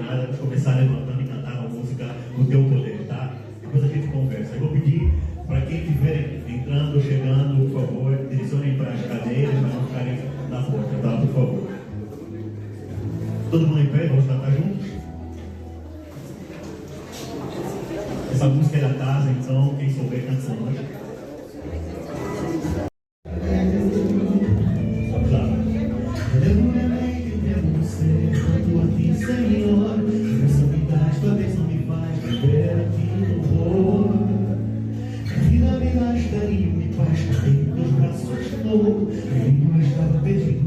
nada, para começar levantando e cantar uma música no teu poder, tá? Depois a gente conversa. Eu vou pedir para quem estiver entrando ou chegando, por favor, direcionem para as cadeiras, para não ficarem na porta, tá? Por favor. Todo mundo em pé, vamos cantar juntos? Essa música é da casa, então quem souber canta conosco. Vamos lá. Tanto a ti, Senhor, essa me dás, tua bênção me faz viver aqui no louvor. A vida me dás carinho e paz, em teus braços estou. Eu não estava perdido,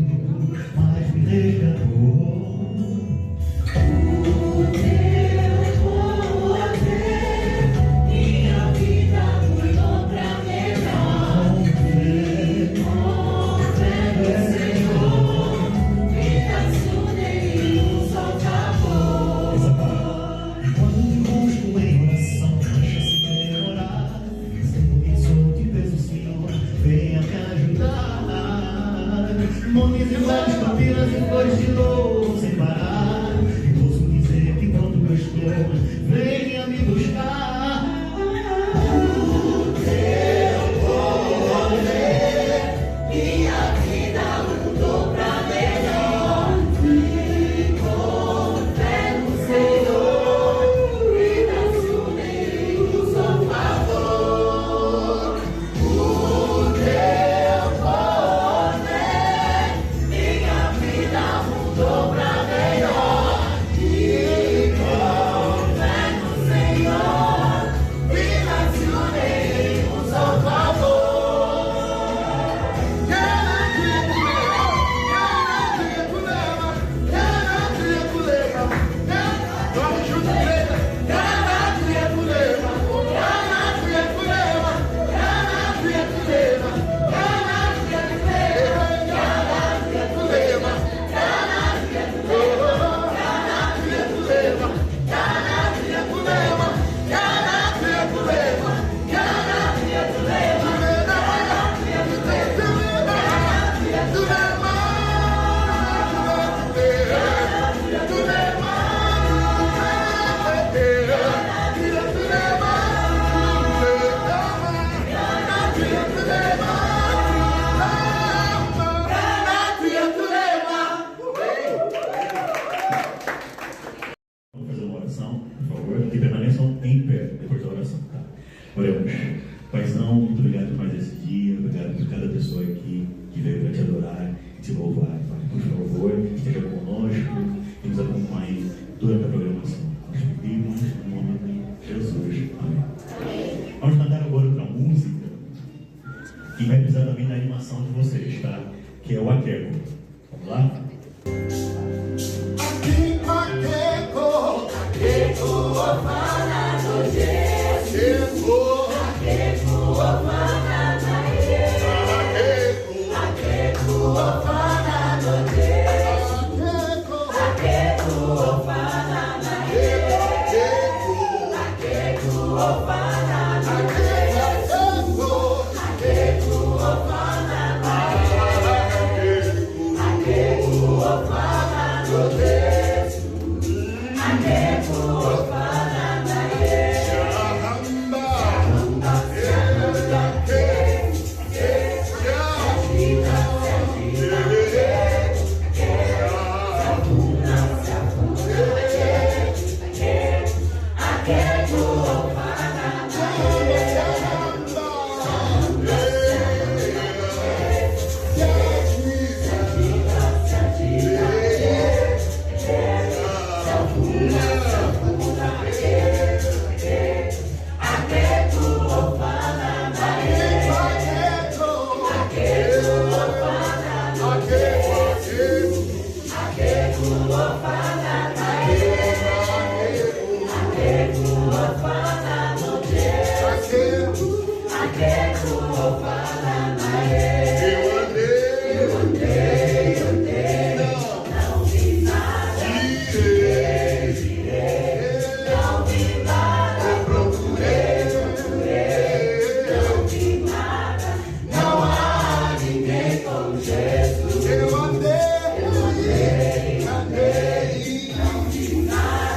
mas me resgatou. Montes e vales, campinas e flores de louro sem parar. E posso dizer que quando eu estou, venha me buscar. O teu poder, minha vida mudou pra melhor. Ficou fé no Senhor, e danço nem o seu favor. O teu poder mudou pra melhor, e com fé no Senhor, me nacionei o seu favor. Vamos juntos, igreja. Por favor, que permaneçam em pé depois da oração, tá? Oremos. Paizão, muito obrigado por mais esse dia, obrigado por cada pessoa aqui que veio para te adorar e te louvar, Pai. Por favor, esteja conosco e nos acompanhe durante a programação. Nós pedimos em nome de Jesus. Amém. Vamos cantar agora outra música que vai precisar também da animação de vocês, tá? Que é o Aqueco. Vamos lá? Eu andei, não vi nada.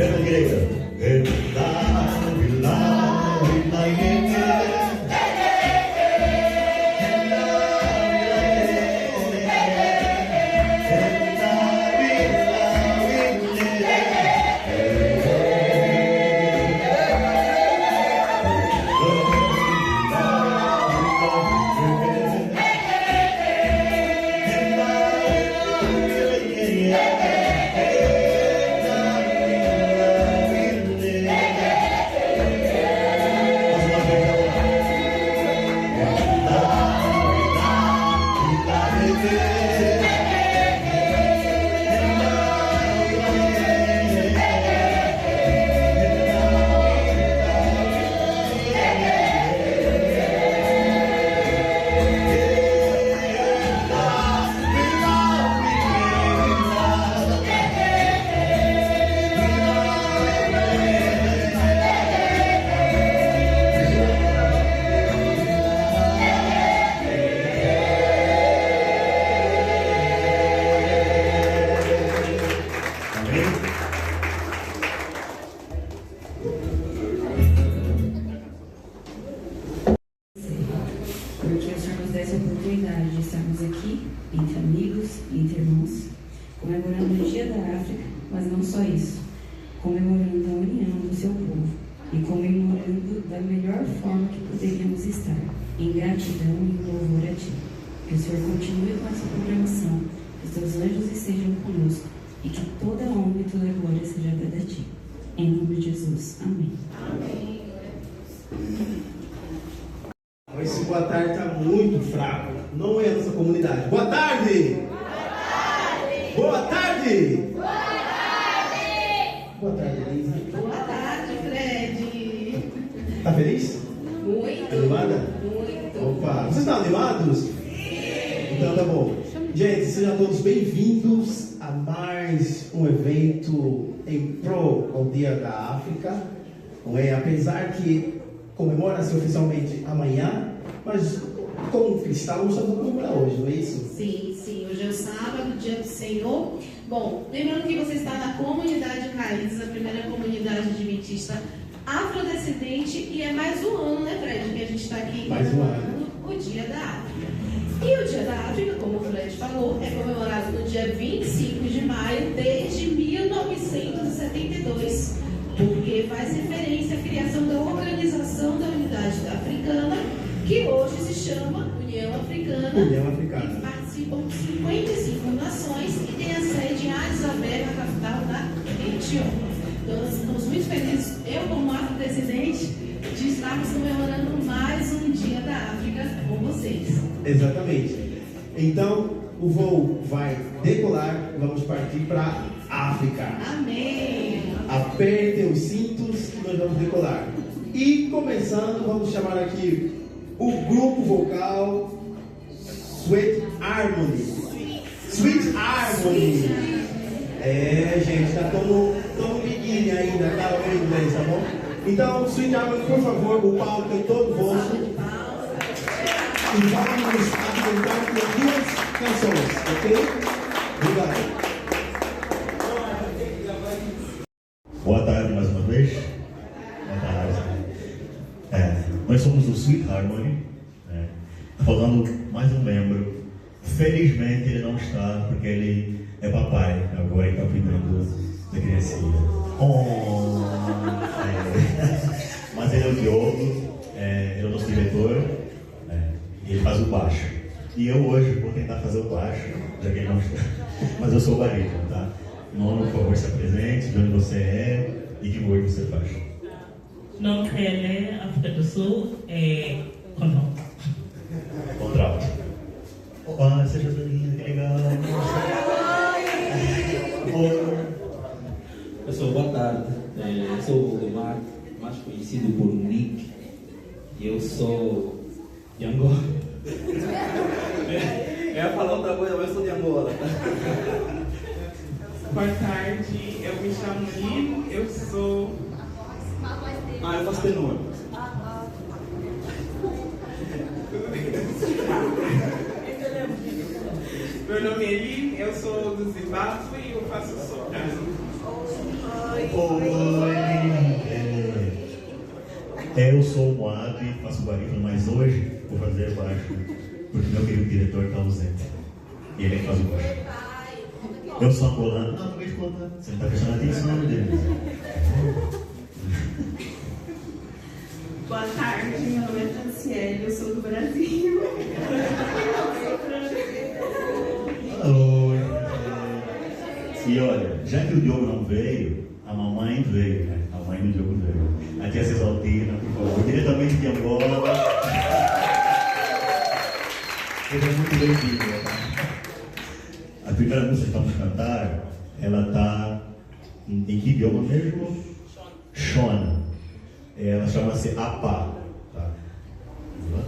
Repete a direita. Porque o Senhor nos dá essa oportunidade de estarmos aqui, entre amigos e entre irmãos, comemorando o Dia da África, mas não só isso, comemorando a união do seu povo e comemorando da melhor forma que poderíamos estar, em gratidão e louvor a Ti. Que o Senhor continue com essa programação, que os Teus anjos estejam conosco e que toda a honra e toda a glória seja dada a Ti. Em nome de Jesus. Amém. Amém. Esse boa tarde está muito fraco. Não é a nossa comunidade. Boa tarde! Boa tarde! Boa tarde! Boa tarde, Elisa. Boa tarde, Fred. Tá feliz? Muito. Animada? Muito. Opa! Vocês estão animados? Sim! Então tá bom. Gente, sejam todos bem-vindos a mais um evento em prol ao Dia da África. Não é? Apesar que comemora-se oficialmente amanhã, mas como cristãos estamos a comemorar hoje, não é isso? Sim, sim. Hoje é o sábado, dia do Senhor. Bom, lembrando que você está na comunidade Raízes, a primeira comunidade adventista afrodescendente, e é mais um ano, né, Fred, que a gente está aqui comemorando o Dia da África. E o Dia da África, como o Fred falou, é comemorado no dia 25 de maio desde 1972, porque faz referência à criação da Organização da Unidade Africana, que hoje se chama União Africana, União Africana. E participam 55 nações e tem a sede em Addis Abeba, capital da Etiópia. Então, nós estamos muito felizes, eu como afrodescendente, de estarmos comemorando mais um Dia da África com vocês. Exatamente. Então, o voo vai decolar, vamos partir para a África. Amém. Apertem os cintos que nós vamos decolar. E começando, vamos chamar aqui o grupo vocal Sweet Harmony. Sweet Harmony. É, gente, tá tão biquíni ainda, tá no inglês, tá bom? Então, Sweet Harmony, por favor, o palco é todo vosso. E vamos apresentar com duas canções, ok? Obrigado. Boa tarde mais uma vez. Boa tarde. Nós somos o Sweet Harmony. Falando mais um membro. Felizmente ele não está, porque ele é papai. Agora ele está cuidando da criancinha. Mas ele é o Diogo, ele é o nosso diretor, e ele faz o baixo. E eu hoje vou tentar fazer o baixo, já que ele não está. Mas eu sou o barítono, tá? Nono, por favor, se apresente, de onde você é e que cor você faz. Não é África do Sul, é contralto. Contralto. Opa, seja bem-vinda, que legal. Pessoal, boa tarde. Eu sou o Valdemar, mais conhecido por Nick. E eu sou de Angola. Eu ia falar outra coisa, mas eu sou de Angola. Boa tarde, eu me chamo Lino, eu sou... Eu faço tenor. Meu nome é Lino, eu sou do Zimbábue e eu faço soprano. Olá! Eu sou o Moab, faço barítono, mas hoje vou fazer baixo, porque meu querido diretor está ausente. E ele é que faz o baixo. Eu sou angolano. Não, acabei de contar. Você não está prestando atenção, meu Deus. Boa tarde, meu nome é Franciele, eu sou do Brasil. Oi. E olha, já que o Diogo não veio, a mamãe veio, né? A mãe do Diogo veio. A tia Cesaltina, por favor, diretamente de Angola. Seja muito bem-vinda, tá? A primeira música que vamos cantar, ela está em que idioma mesmo? Shona. Ela chama-se Apa. Tá? Vamos lá?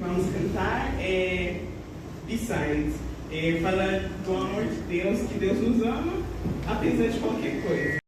Vamos cantar Besides. Fala do amor de Deus, que Deus nos ama, apesar de qualquer coisa.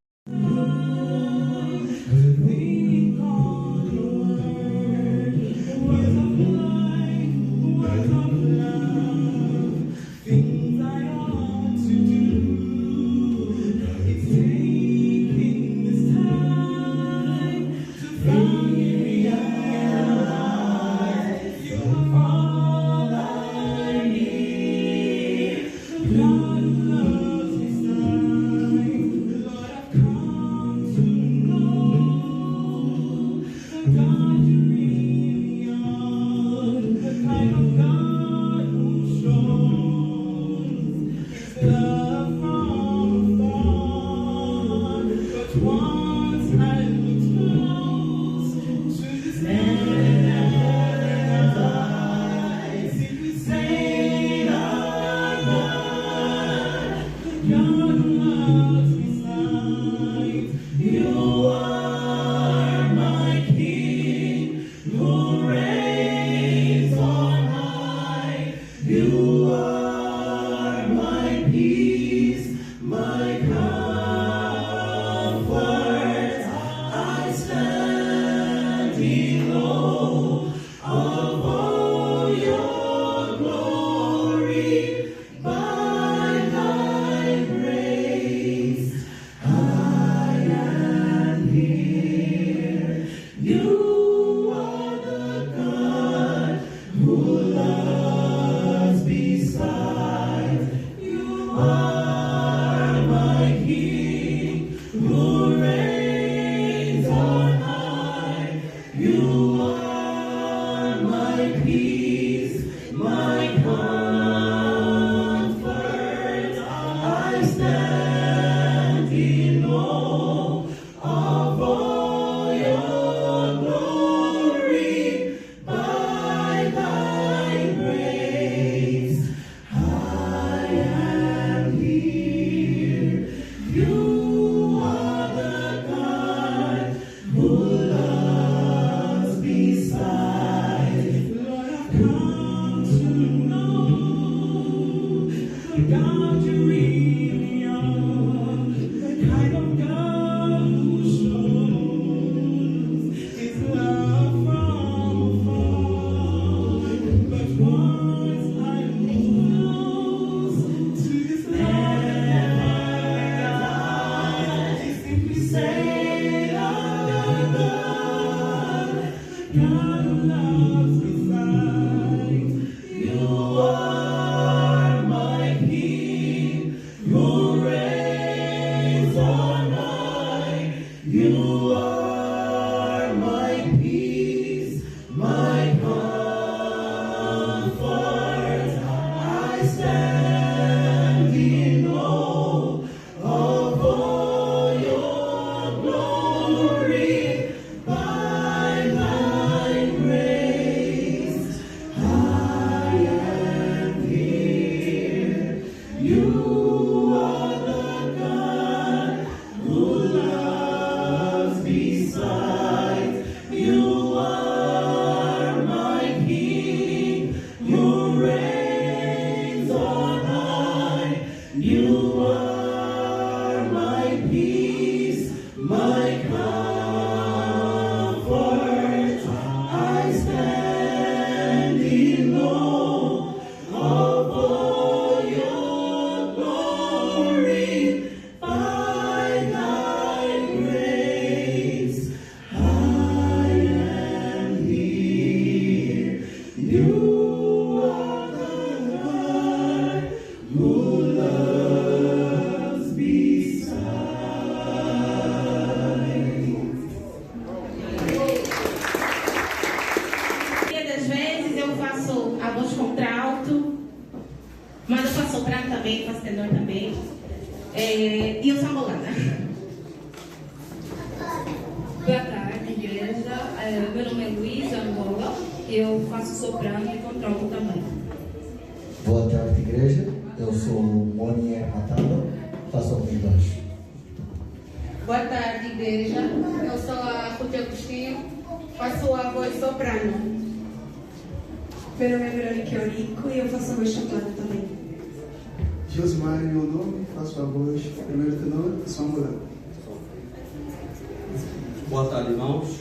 Boa tarde, irmãos.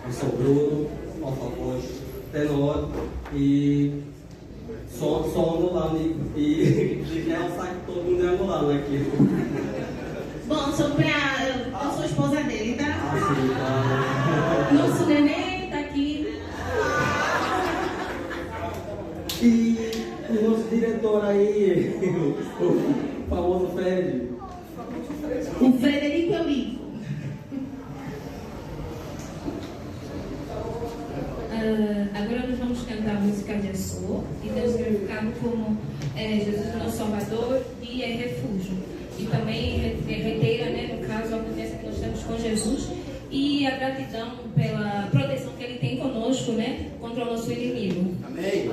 Eu sou o Bruno, alta-voz, tenor e sou angolano e o saco todo mundo é angolano aqui. Bom, eu sou esposa dele, tá? Ah, sim, tá. Nosso neném tá aqui. E o nosso diretor aí, o famoso Fred. O Frederico Eurico. Agora nós vamos cantar a música de Açor e Deus glorificado como Jesus nosso Salvador e é refúgio. E também reiteira, né, no caso, a confiança que nós temos com Jesus e a gratidão pela proteção que Ele tem conosco, né, contra o nosso inimigo. Amém.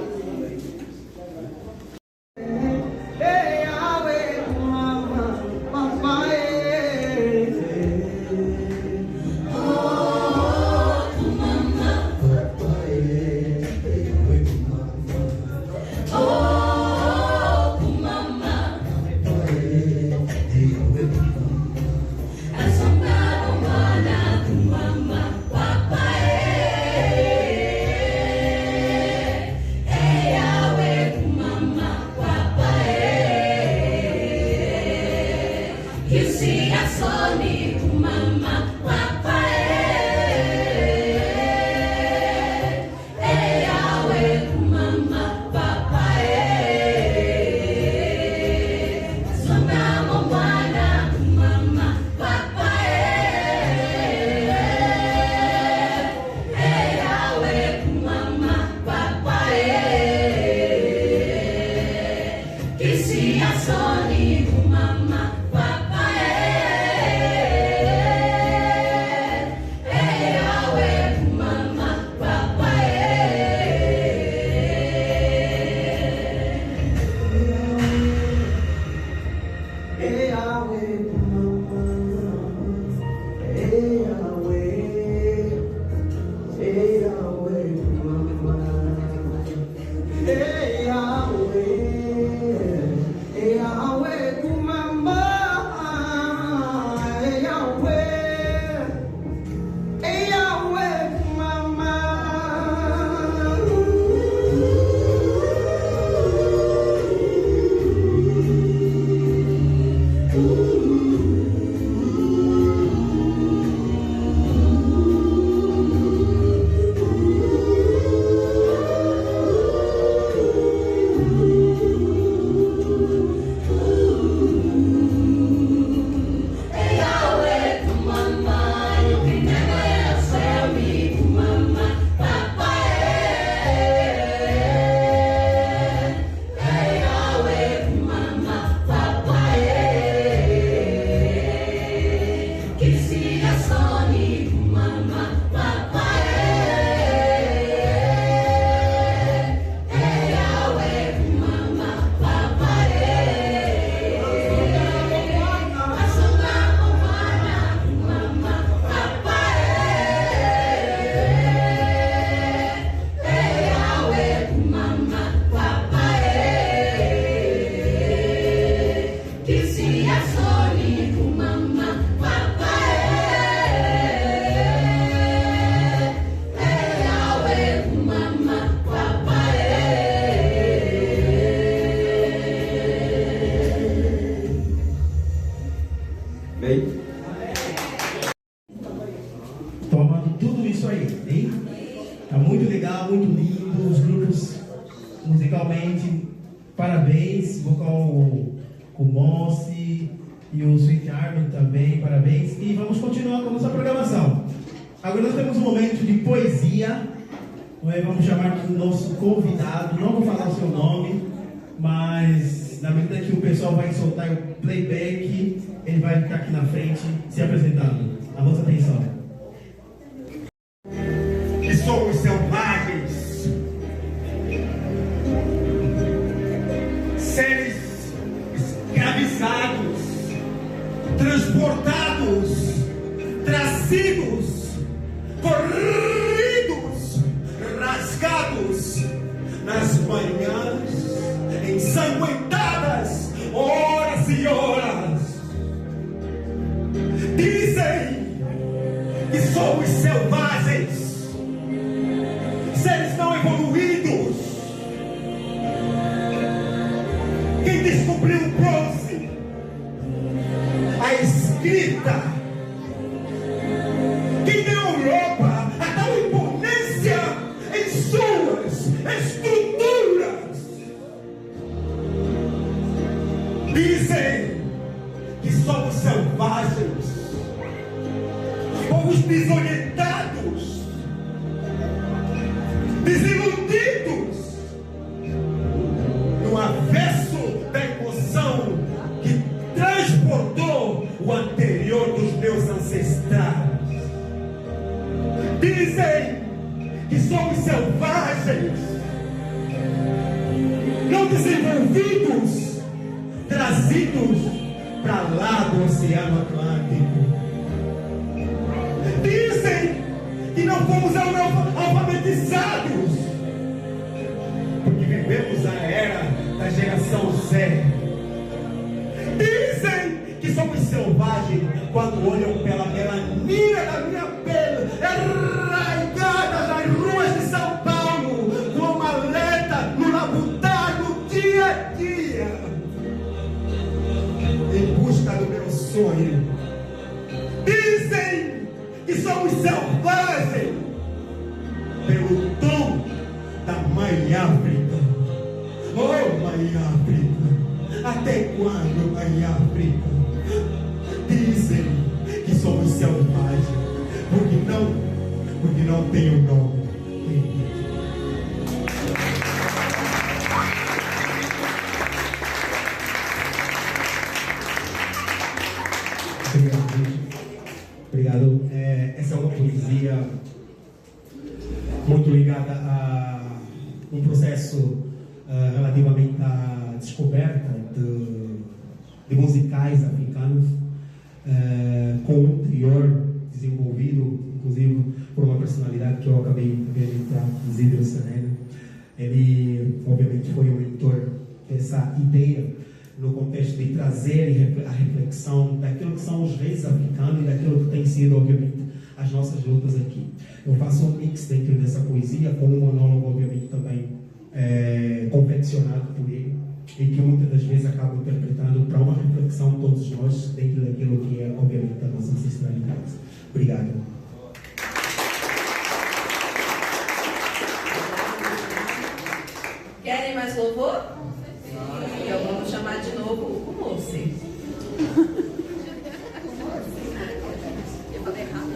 Yahweh. vocal muito lindo, os grupos musicalmente, parabéns, vocal com o Mossi e o Sweet Harmony também, parabéns. E vamos continuar com a nossa programação. Agora nós temos um momento de poesia. Vamos chamar aqui o nosso convidado, não vou falar o seu nome, mas na medida que o pessoal vai soltar o playback, ele vai ficar aqui na frente se apresentando. A nossa atenção. Que somos selvagens, seres escravizados, transportados, trazidos, corridos, rasgados nas manhãs, ensanguentadas, horas e horas. Dizem que somos selvagens, seres não evoluídos. Quem descobriu o bronze, a escrita, quem deu a Europa a tal imponência em suas estruturas? Dizem que somos selvagens, povos desorientados, desiludidos, no avesso da emoção que transportou o anterior dos meus ancestrais. Dizem que somos selvagens, não desenvolvidos, trazidos para lá do Oceano Atlântico. Dizem que não fomos alfabetizados, porque vivemos a era da geração Z. Dizem que somos selvagens quando olham pela melanina da minha pele, arraigada nas ruas de São Paulo, com a maleta no labutar do dia a dia, em busca do meu sonho. Dizem que somos selvagens pelo tom da Mãe África. Oh, Mãe África, até quando, Mãe África? Dizem que somos selvagens porque não tem o nome. Obrigado. Essa é uma poesia muito ligada a um processo relativamente à descoberta de musicais africanos com um interior desenvolvido, inclusive por uma personalidade que eu acabei de entrar, Isidro Serena. Ele, obviamente, foi o mentor dessa ideia no contexto de trazer a reflexão daquilo que são os reis africanos e daquilo que tem sido, obviamente, as nossas lutas aqui. Eu faço um mix dentro dessa poesia com um monólogo, obviamente, também confeccionado por ele e que muitas das vezes acabo interpretando para uma reflexão de todos nós dentro daquilo que é, obviamente, a nossa ancestralidade. Obrigado. Querem mais louvor? Então vamos chamar de novo o Moço. Eu falei errado.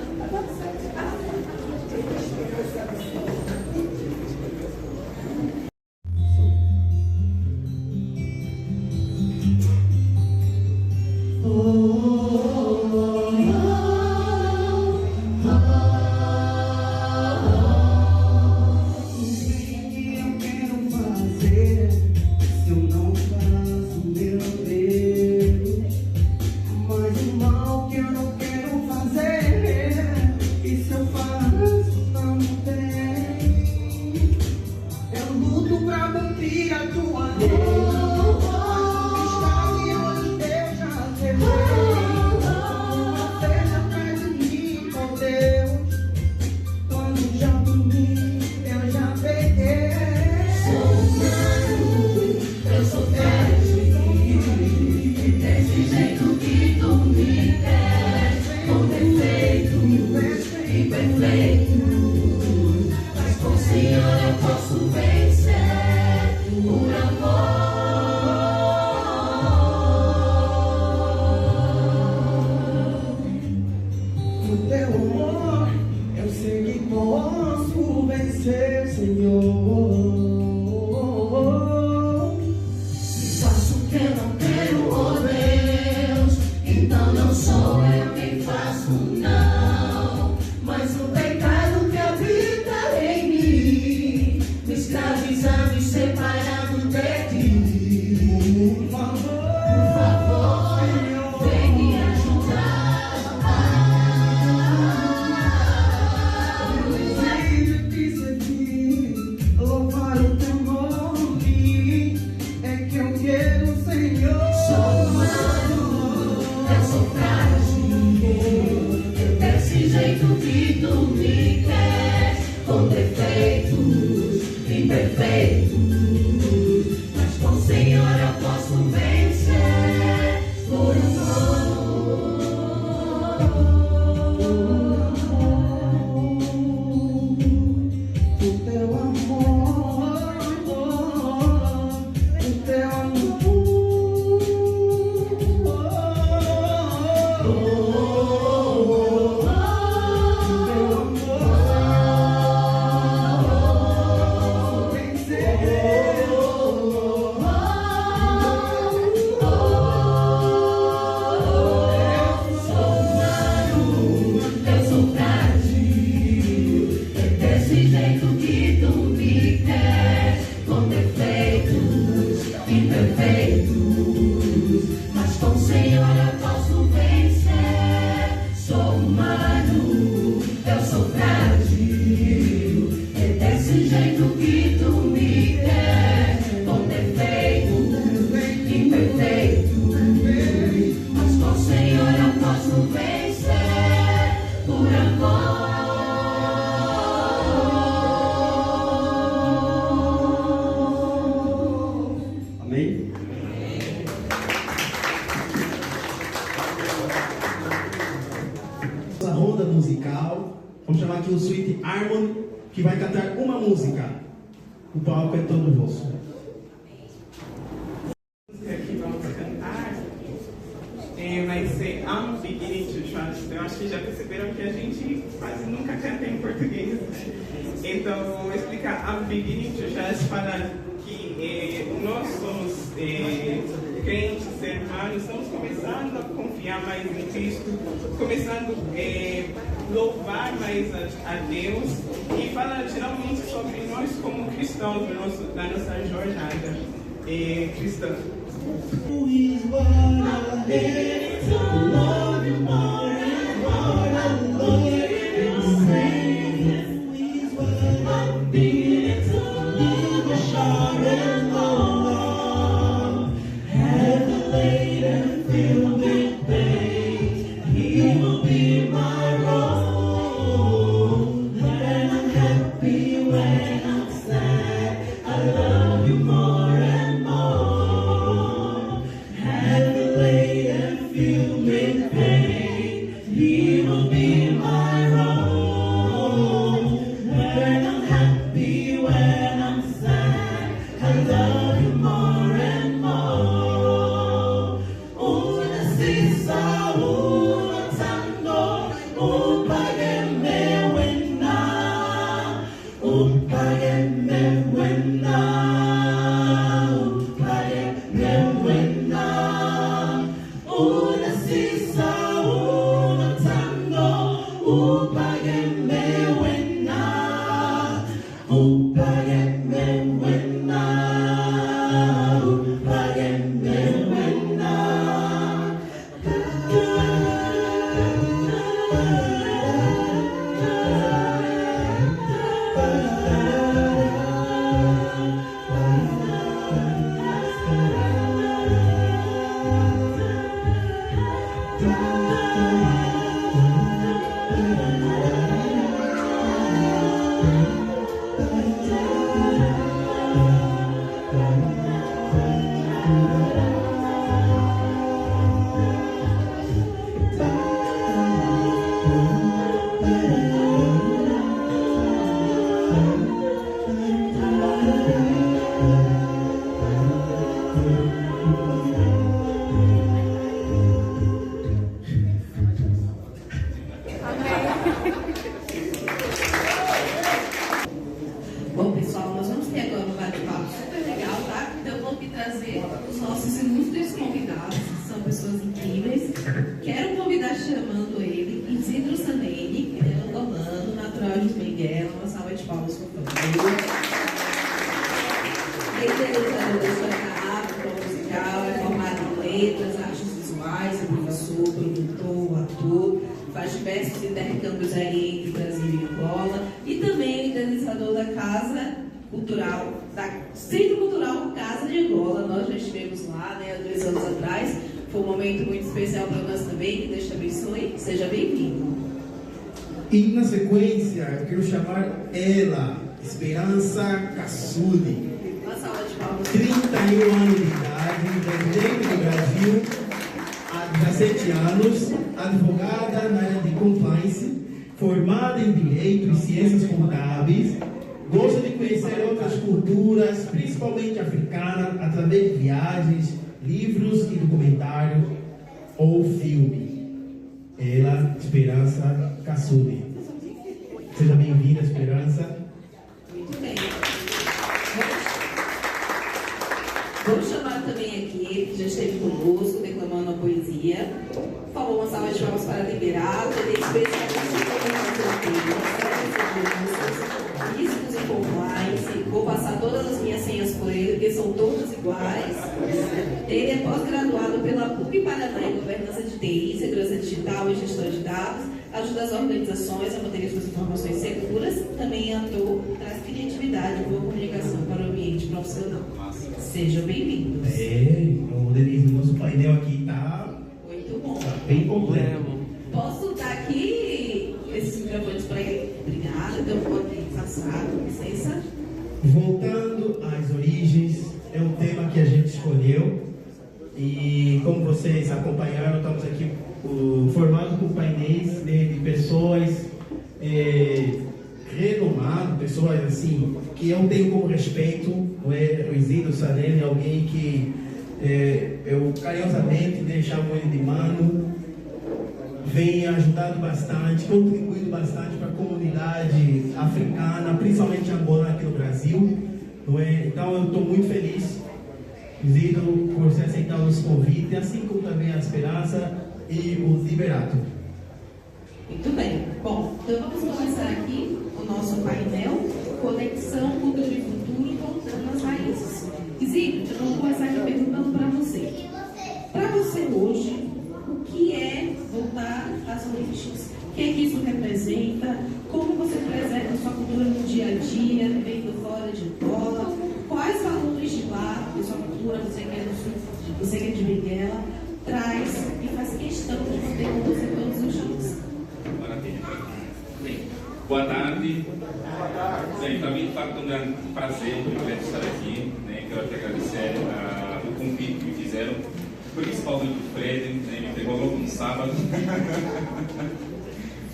Perfeito, mas com o Senhor imperfeito, mas com o Senhor eu posso vencer por amor. Ronda musical, vamos chamar aqui o Sweet Harmony, que vai cantar uma música. O palco é todo vosso. A música que vamos cantar vai ser I'm Beginning to Trust. Eu acho que já perceberam que a gente quase nunca canta em português. Então, vou explicar I'm Beginning to Trust para que nós somos crentes, seres humanos, estamos começando a confiar mais em Cristo, começando a louvar mais a Deus e falar geralmente sobre nós como cristãos na nossa jornada cristã. Bom, pessoal, nós vamos ter agora um bate-papo super legal, tá? Então, eu vou aqui trazer os nossos ilustres convidados, que são pessoas incríveis. Quero convidar chamando ele, Isidro Sanene, ele é angolano, natural de Miguel. Uma salva de palmas, por favor. Ele é educador da história da África musical, é formado em letras, artes visuais, é professor, produtor, ator, faz diversos intercâmbios aí entre Brasil e Angola, e também é idealizador da Casa Cultural, da Centro Cultural Casa de Angola. Nós já estivemos lá, né, há 2 anos atrás. Foi um momento muito especial para nós também. Que Deus te abençoe. Seja bem-vindo. E na sequência, eu quero chamar ela, Esperança Cassudi. Uma salva de palmas. 31 anos de idade, residente do Brasil há 17 anos, advogada na área de compliance, formada em Direito e Ciências Contábeis, gosta de conhecer outras culturas, principalmente africanas, através de viagens, livros e documentários ou filme. Ela, Esperança Cassudi. Seja bem-vinda, Esperança. Muito bem. Vamos chamar também aqui, que já esteve conosco, declamando a poesia. Por favor, uma salva de palmas para Liberato, ele é especialista em riscos e compliance. Vou passar todas as minhas senhas por ele, porque são todas iguais. Ele é pós-graduado pela PUC Paraná em Governança de TI, Segurança Digital e Gestão de Dados. Ajuda as organizações a manterem suas informações seguras. Também atua, traz criatividade e boa comunicação para o ambiente profissional. Sejam bem-vindos. O Denise, nosso painel aqui está muito bom. Tá bem completo. Posso dar aqui esses microfones para ele? Obrigada. Então, pode passar, com licença. Voltando às origens, é um tema que a gente escolheu. E como vocês acompanharam, estamos aqui formados por painéis de pessoas renomadas, pessoas assim, que eu tenho como respeito, não é? O Isidro Sarene é alguém que eu carinhosamente chamo ele de mano, vem ajudando bastante, contribuindo bastante para a comunidade africana, principalmente angolana aqui no Brasil, não é? Então eu estou muito feliz, Isidro, por você aceitar o nosso convite, assim como também a Esperança e o Liberato. Muito bem. Bom, então vamos começar aqui o nosso painel Conexão, Cultura e Futuro, voltando às raízes. Isidro, eu vou começar aqui perguntando para você. Para você hoje, o que é voltar às origens? O que é que isso representa? Como você preserva a sua cultura no dia a dia, vivendo fora de Angola? Quais valores de lá, de sua cultura, você que é do sul, você que é de Benguela, traz e faz questão de poder conduzir todos os dias? Maravilha. Bem, boa tarde. Bem, para mim, de fato, é um grande prazer, um privilégio estar aqui. Né? Quero até agradecer o convite que me fizeram, principalmente o Fred, né? Me pegou logo no sábado.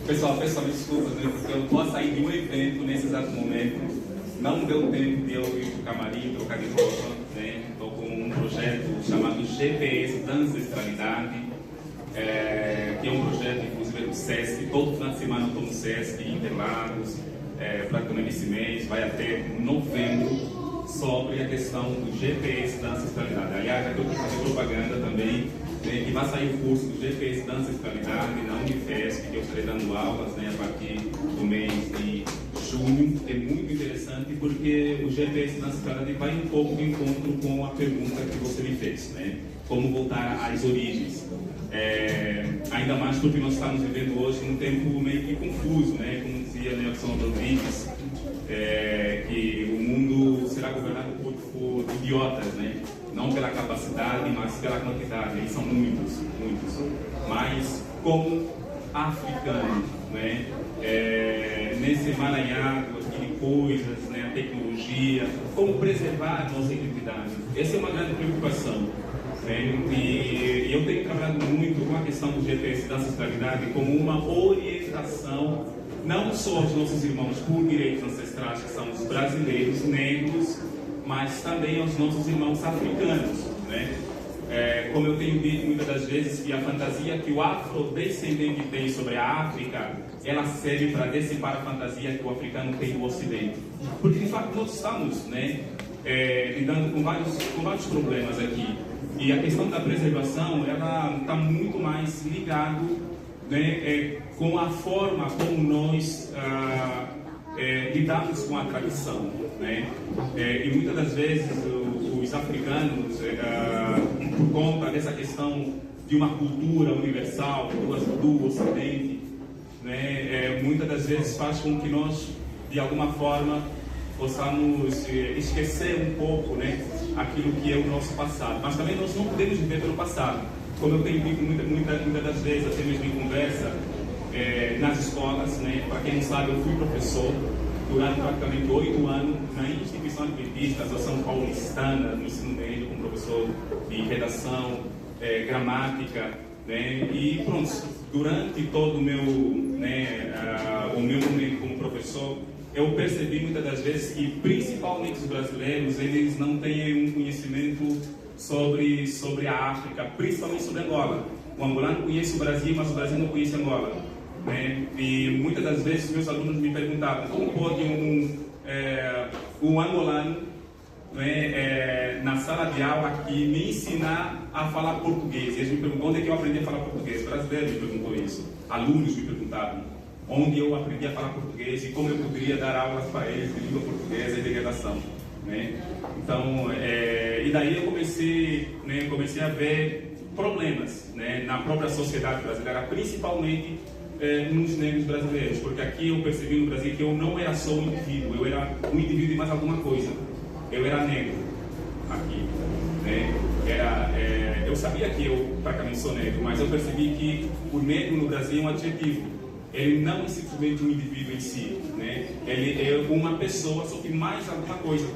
Pessoal, desculpas, né? Porque eu posso sair de um evento nesse exato momento. Não deu tempo de eu ir para o camarim, trocar de roupa. Né? Estou com um projeto chamado GPS da Ancestralidade, que é um projeto, inclusive, do SESC. Todo final de semana eu estou no SESC, em Interlagos, praticamente esse mês, vai até novembro, sobre a questão do GPS da Ancestralidade. Aliás, já estou aqui fazendo propaganda também, né, que vai sair o curso do GPS da Ancestralidade na Unifesp, que eu estarei dando aulas, né, a partir do mês de junho. É muito interessante porque o GPS da Ancestralidade vai um pouco de encontro com a pergunta que você me fez, né? Como voltar às origens. Ainda mais porque nós estamos vivendo hoje num tempo meio que confuso, né? Como dizia Nelson Rodrigues, que o mundo será governado por idiotas, né? Não pela capacidade, mas pela quantidade. Eles são muitos. Mas como africanos, né? Nesse emaranhado de coisas, né? A tecnologia, como preservar a nossa identidade. Essa é uma grande preocupação. E eu tenho trabalhado muito com a questão do GPS da ancestralidade como uma orientação, não só aos nossos irmãos por direitos ancestrais, que são os brasileiros, negros, mas também aos nossos irmãos africanos, né? Como eu tenho dito muitas das vezes, que a fantasia que o afrodescendente tem sobre a África, ela serve para dissipar a fantasia que o africano tem do Ocidente. Porque, de fato, nós estamos, né, lidando com vários problemas aqui. E a questão da preservação, ela está muito mais ligado, né, com a forma como nós lidamos com a tradição, né? E muitas das vezes os africanos, por conta dessa questão de uma cultura universal do Ocidente, né, muitas das vezes faz com que nós, de alguma forma, possamos esquecer um pouco, né, aquilo que é o nosso passado. Mas também nós não podemos viver pelo passado. Como eu tenho dito muitas das vezes, até mesmo em conversa, nas escolas, né, para quem não sabe, eu fui professor, durante praticamente 8 anos na instituição adventista, Associação Paulistana, no ensino médio, como professor de redação, gramática, né? E pronto, durante todo o meu momento como professor, eu percebi muitas das vezes que, principalmente os brasileiros, eles não têm um conhecimento sobre a África, principalmente sobre Angola. O angolano conhece o Brasil, mas o Brasil não conhece Angola, né? E muitas das vezes meus alunos me perguntavam como pode um angolano, né, na sala de aula aqui me ensinar a falar português. E eles me perguntam onde é que eu aprendi a falar português. Brasileiro me perguntou isso, alunos me perguntavam onde eu aprendi a falar português e como eu poderia dar aulas para eles de língua portuguesa e de redação, né? Então, e daí eu comecei a ver problemas, né, na própria sociedade brasileira, principalmente nos negros brasileiros, porque aqui eu percebi no Brasil que eu não era só um indivíduo, eu era um indivíduo e mais alguma coisa. Eu era negro aqui, né? Eu sabia que eu praticamente sou negro, mas eu percebi que o negro no Brasil é um adjetivo. Ele não é simplesmente um indivíduo em si, né? Ele é uma pessoa, só que mais alguma coisa.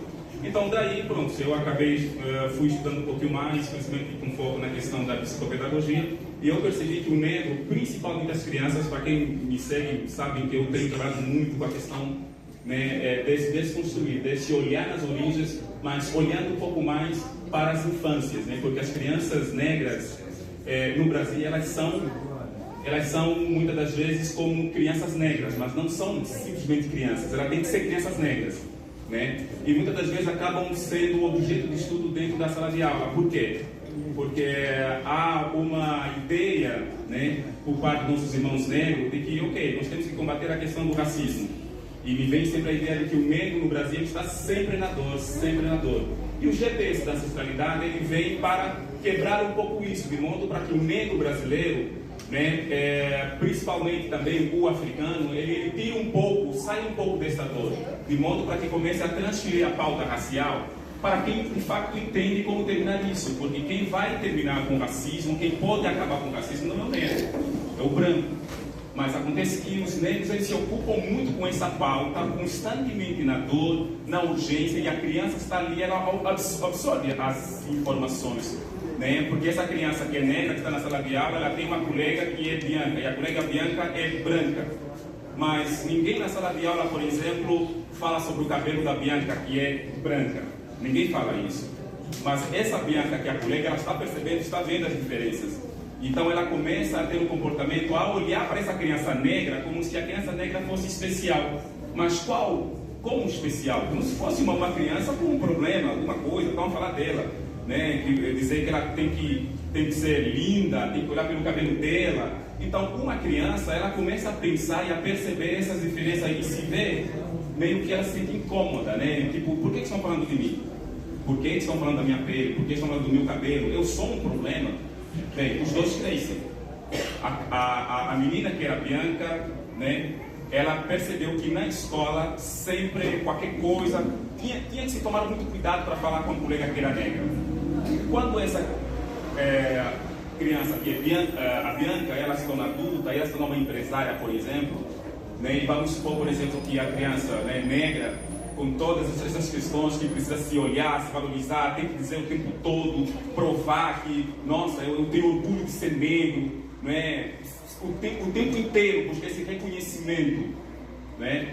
Então daí, pronto, eu fui estudando um pouquinho mais, principalmente com foco na questão da psicopedagogia, e eu percebi que o negro, principalmente as crianças, para quem me segue, sabem que eu tenho trabalhado muito com a questão, né, desse desconstruir, desse olhar nas origens, mas olhando um pouco mais para as infâncias, né? Porque as crianças negras no Brasil, elas são muitas das vezes como crianças negras, mas não são simplesmente crianças, elas têm que ser crianças negras, né? E muitas das vezes acabam sendo objeto de estudo dentro da sala de aula. Por quê? Porque há uma ideia, né, por parte dos nossos irmãos negros de que, ok, nós temos que combater a questão do racismo. E me vem sempre a ideia de que o negro no Brasil está sempre na dor, sempre na dor. E o GPS da ancestralidade, ele vem para quebrar um pouco isso, de modo para que o negro brasileiro, né, principalmente também o africano, ele tire um pouco, sai um pouco dessa dor, de modo para que comece a transferir a pauta racial para quem de fato entende como terminar isso, porque quem vai terminar com o racismo, quem pode acabar com o racismo não é o negro, é o branco. Mas acontece que os negros, eles se ocupam muito com essa pauta, constantemente na dor, na urgência, e a criança está ali, ela absorve as informações, né? Porque essa criança que é negra, que está na sala de aula, ela tem uma colega que é bianca, e a colega bianca é branca. Mas ninguém na sala de aula, por exemplo, fala sobre o cabelo da Bianca, que é branca. Ninguém fala isso. Mas essa Bianca, que é a colega, ela está percebendo, está vendo as diferenças. Então ela começa a ter um comportamento, a olhar para essa criança negra como se a criança negra fosse especial. Mas como especial? Como se fosse uma criança com um problema, alguma coisa, vamos falar dela, né? Dizer que ela tem que ser linda, tem que olhar pelo cabelo dela. Então uma criança, ela começa a pensar e a perceber essas diferenças e se vê meio que ela se sente incômoda, né? Tipo, por que estão falando de mim? Por que estão falando da minha pele? Por que estão falando do meu cabelo? Eu sou um problema? Bem, os dois crescem. A menina que era Bianca, né, ela percebeu que na escola sempre qualquer coisa tinha que se tomar muito cuidado para falar com a colega que era negra. Quando essa criança que é a Bianca, ela se torna adulta, ela se torna uma empresária, por exemplo, né, e vamos supor, por exemplo, que a criança, né, negra, com todas essas questões que precisa se olhar, se valorizar, tem que dizer o tempo todo, provar que, nossa, eu tenho orgulho de ser negro, né? O tempo inteiro buscar esse reconhecimento, né?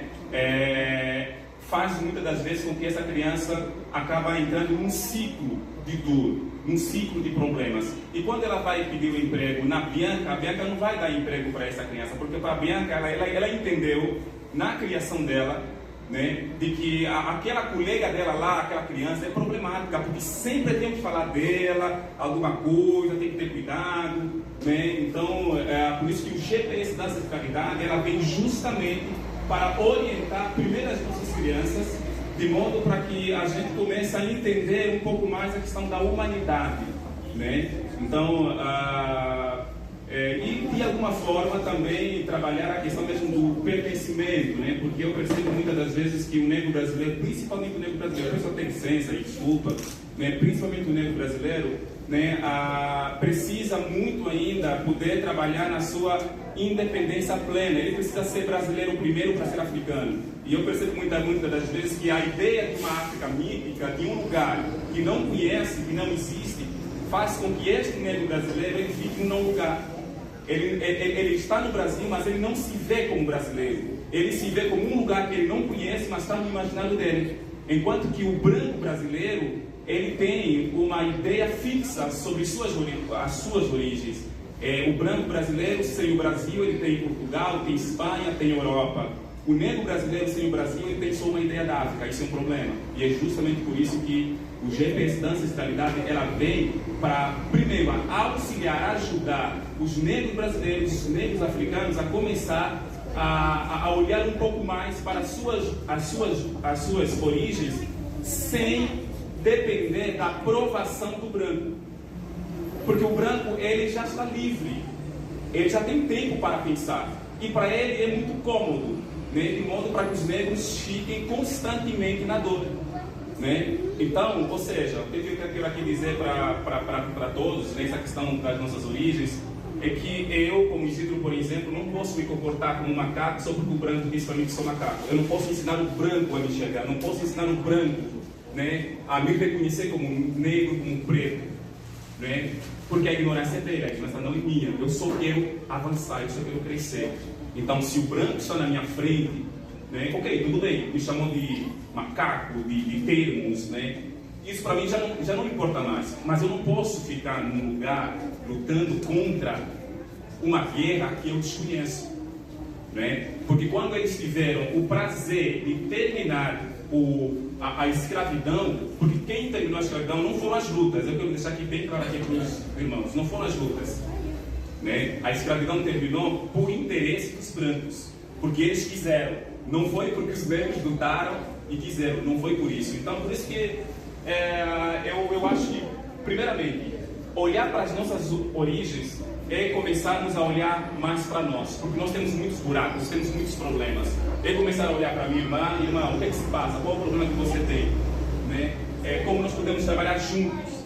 Faz muitas das vezes com que essa criança acaba entrando num ciclo de dor, num ciclo de problemas. E quando ela vai pedir o emprego na Bianca, a Bianca não vai dar emprego para essa criança, porque para a Bianca ela entendeu na criação dela, né, de que aquela colega dela lá, aquela criança é problemática, porque sempre tem que falar dela, alguma coisa, tem que ter cuidado, né? Então, por isso que o GPS da ancestralidade, ela vem justamente para orientar primeiro as nossas crianças, de modo para que a gente comece a entender um pouco mais a questão da humanidade, né? Então, e de alguma forma também trabalhar a questão mesmo do pertencimento, né? Porque eu percebo muitas das vezes que o negro brasileiro, principalmente o negro brasileiro, a pessoa tem licença e desculpa, né? Principalmente o negro brasileiro, né, precisa muito ainda poder trabalhar na sua independência plena. Ele precisa ser brasileiro primeiro para ser africano. E eu percebo muitas das vezes que a ideia de uma África mítica, de um lugar que não conhece, que não existe, faz com que este negro brasileiro ele fique em um lugar. Ele está no Brasil, mas ele não se vê como brasileiro. Ele se vê como um lugar que ele não conhece, mas está no imaginário dele. Enquanto que o branco brasileiro, ele tem uma ideia fixa sobre as suas origens. O branco brasileiro, sem o Brasil, ele tem Portugal, tem Espanha, tem Europa. O negro brasileiro, sem o Brasil, ele tem só uma ideia da África. Isso é um problema. E é justamente por isso que o GPS da ancestralidade, ela vem para, primeiro, auxiliar, ajudar os negros brasileiros, os negros africanos a começar a olhar um pouco mais para as suas origens, sem depender da aprovação do branco. Porque o branco, ele já está livre, ele já tem tempo para pensar, e para ele é muito cômodo, né? De modo para que os negros fiquem constantemente na dor, né? Então, ou seja, o que eu quero aqui dizer para todos, nessa questão das nossas origens, é que eu, como Isidro, por exemplo, não posso me comportar como um macaco só porque o branco diz para mim que sou macaco. Eu não posso ensinar o branco a me enxergar, não posso ensinar o branco, né, a me reconhecer como negro, como preto, né? Porque a ignorância é dele, a ignorância não é minha. Eu só quero avançar, eu só quero crescer. Então, se o branco está na minha frente, né, ok, tudo bem, me chamou de macaco, de termos, né? Isso para mim já não importa mais. Mas eu não posso ficar num lugar lutando contra uma guerra que eu desconheço, né? Porque quando eles tiveram o prazer de terminar a escravidão, porque quem terminou a escravidão não foram as lutas, eu quero deixar aqui bem claro aqui para os irmãos, não foram as lutas, né? A escravidão terminou por interesse dos brancos, porque eles quiseram, não foi porque os negros lutaram e quiseram, não foi por isso. Então, por isso que eu acho que, primeiramente, olhar para as nossas origens é começarmos a olhar mais para nós, porque nós temos muitos buracos, temos muitos problemas. É começar a olhar para a minha irmã, o que é que se passa, qual é o problema que você tem, né? Como nós podemos trabalhar juntos,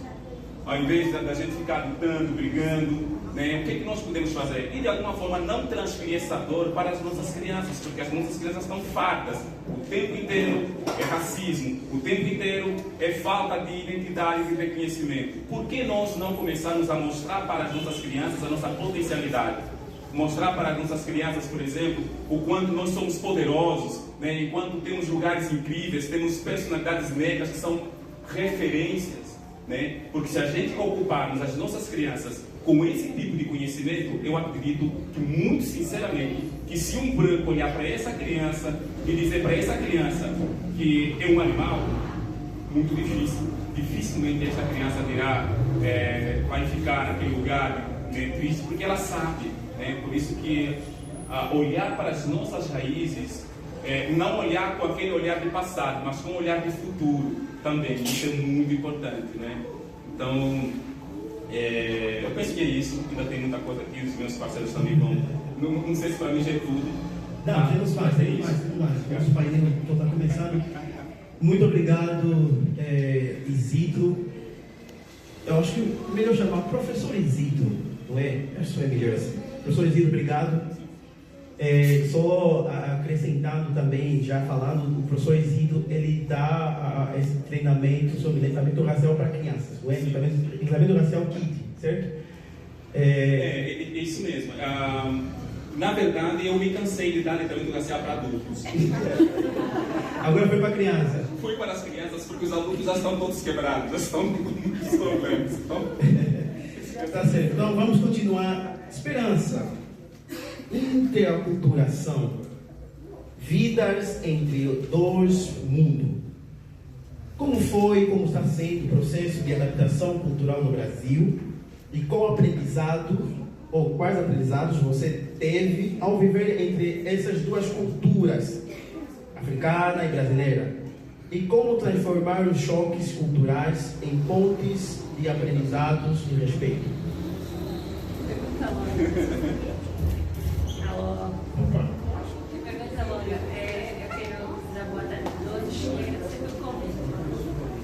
ao invés da gente ficar lutando, brigando, né? O que é que nós podemos fazer? E de alguma forma não transferir essa dor para as nossas crianças, porque as nossas crianças estão fartas. O tempo inteiro é racismo, o tempo inteiro é falta de identidade e de reconhecimento. Por que nós não começarmos a mostrar para as nossas crianças a nossa potencialidade? Mostrar para as nossas crianças, por exemplo, o quanto nós somos poderosos, né? Enquanto temos lugares incríveis, temos personalidades negras que são referências, né? Porque se a gente ocuparmos as nossas crianças com esse tipo de conhecimento, eu acredito que, muito sinceramente, que se um branco olhar para essa criança e dizer para essa criança que é um animal, muito difícil. Dificilmente essa criança dirá, vai ficar naquele lugar, né, triste, porque ela sabe, né? Por isso que olhar para as nossas raízes, não olhar com aquele olhar de passado, mas com um olhar de futuro também. Isso é muito importante, né? Então, eu penso que é isso. Ainda tem muita coisa aqui, os meus parceiros também vão. Não sei se para mim já é tudo. Não, temos mais, tem mais. Nosso painel está começando. Muito obrigado, Isidro. Eu acho que é melhor chamar professor Isidro, não é? Acho que é melhor assim. Professor Isidro, obrigado. Só acrescentando também, já falando, o professor Isidro, ele dá esse treinamento sobre letramento racial para crianças, não é? Letramento racial Kid, certo? É isso mesmo. Na verdade, eu me cansei de dar letramento racial para adultos. Agora foi para criança. Fui para as crianças porque os adultos já estão todos quebrados, já estão com muitos problemas. Então... Tá certo. Então vamos continuar. Esperança. Interaculturação. Vidas entre dois mundos. Como está sendo o processo de adaptação cultural no Brasil? E qual aprendizado, ou quais aprendizados você teve ao viver entre essas duas culturas, africana e brasileira? E como transformar os choques culturais em pontes de aprendizados e respeito? Alô. Que pergunta longa. Eu quero dar boa tarde a todos.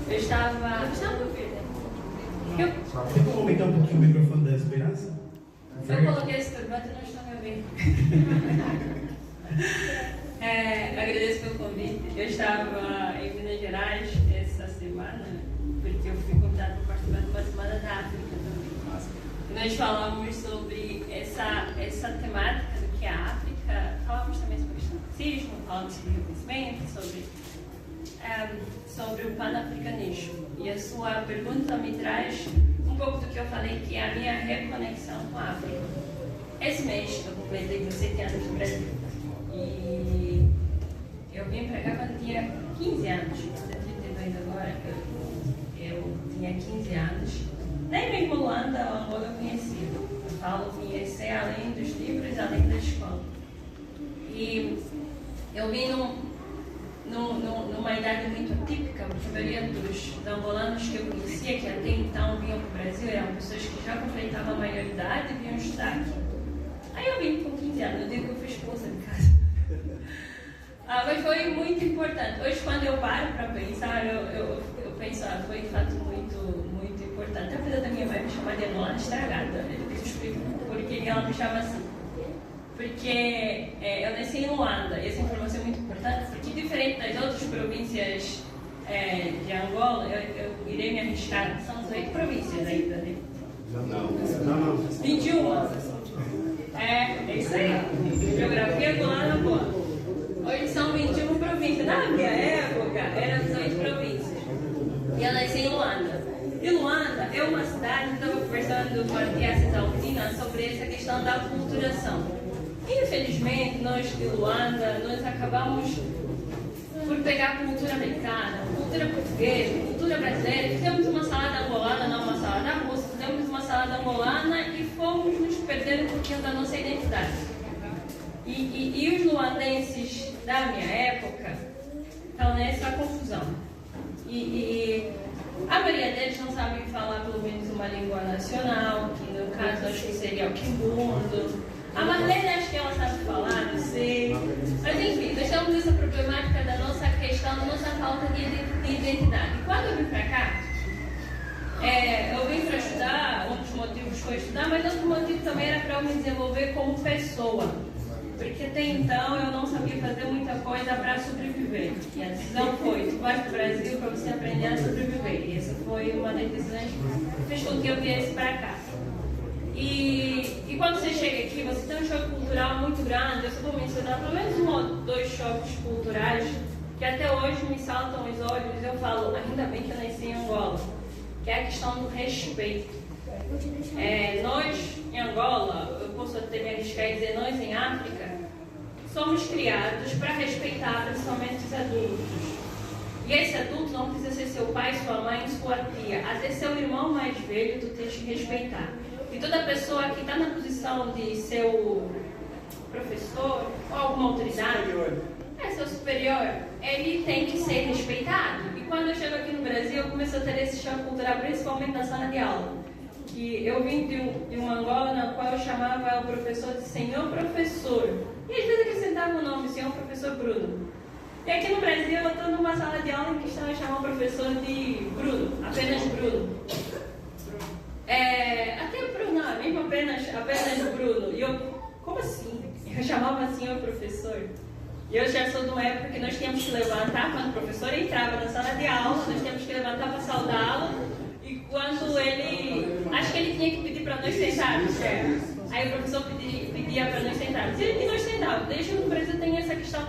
Eu estava a ouvir, né? Tem como aumentar um pouquinho o microfone da Esperança? Eu coloquei esse turbante e não estou me ouvindo. Agradeço pelo convite. Eu estava em Minas Gerais essa semana, porque eu fui convidada para participar de uma semana da África também. Nós falamos sobre essa temática do que é a África, falamos também sobre o racismo, falamos sobre o reconhecimento, sobre o panafricanismo. E a sua pergunta me traz um pouco do que eu falei, que é a minha reconexão com a África. Esse mês eu completei 17 anos no Brasil. E eu vim para cá quando tinha 15 anos. Eu tenho 32 agora. Eu tinha 15 anos. Nem mesmo Luanda ou Angola eu conhecia. Eu falo conhecer além dos livros, além da escola. E eu vim numa idade muito atípica, porque a maioria dos angolanos que eu conhecia, que até então vinham para o Brasil, eram pessoas que já completavam a maioridade e vinham estudar aqui. Aí eu vim com 15 anos, eu digo que eu fui expulsa de casa. Mas foi muito importante. Hoje, quando eu paro para pensar, eu penso, foi de fato muito importante. Apesar da minha mãe me chamar de Angolana estragada, eu explico porque ela me chama assim. Porque eu nasci em Luanda, e essa informação é muito importante, porque diferente das outras províncias de Angola, eu irei me arriscar, são 18 províncias ainda, né? Não. 21. É isso aí. Geografia angolana boa. Hoje são 21 províncias. Na minha época, eram 18 províncias. E eu nasci em Luanda. E Luanda é uma cidade, eu estava conversando com a tia Cisaltina sobre essa questão da aculturação. Infelizmente, nós de Luanda, nós acabamos por pegar a cultura americana, cultura portuguesa, cultura brasileira. Fizemos uma salada angolana, não uma salada russa, fizemos uma salada angolana e fomos nos perdendo um pouquinho da nossa identidade. E os luandenses da minha época estão nessa confusão. E a maioria deles não sabe falar pelo menos uma língua nacional, que no caso acho que seria o Quimbundo. A Marlene acho que ela sabe falar, não sei. Mas enfim, nós temos essa problemática da nossa questão, da nossa falta de identidade. E quando eu vim para cá, eu vim para estudar, um dos motivos foi estudar, mas outro motivo também era para eu me desenvolver como pessoa. Porque até então eu não sabia fazer muita coisa para sobreviver. E a decisão foi, tu vais para o Brasil para você aprender a sobreviver. E essa foi uma das decisões que fez com que eu viesse para cá. E quando você chega aqui, você tem um choque cultural muito grande. Eu só vou mencionar pelo menos 1 ou 2 choques culturais que até hoje me saltam os olhos e eu falo, ainda bem que eu nasci em Angola, que é a questão do respeito. Nós, em Angola, eu posso até me arriscar e dizer, nós em África, somos criados para respeitar principalmente os adultos. E esse adulto não precisa ser seu pai, sua mãe, sua tia. Até seu irmão mais velho, tu tens que respeitar. E toda pessoa que está na posição de ser o professor ou alguma autoridade, seu superior, ele tem que ser respeitado. E quando eu chego aqui no Brasil, eu comecei a ter esse choque cultural, principalmente na sala de aula. Que eu vim de uma Angola na qual eu chamava o professor de senhor professor. E às vezes acrescentava o nome, senhor professor Bruno. E aqui no Brasil, eu estou numa sala de aula em que estão a chamar o professor de Bruno, apenas Bruno. Até Bruno, mesmo apenas Bruno. E eu, como assim? Eu chamava assim o professor. E eu já sou de uma época que nós tínhamos que levantar, quando o professor entrava na sala de aula, nós tínhamos que levantar para saudá-lo. E quando ele, acho que ele tinha que pedir para nós sentarmos, aí o professor pedia para nós sentarmos. E nós sentávamos. Desde que no Brasil tem essa questão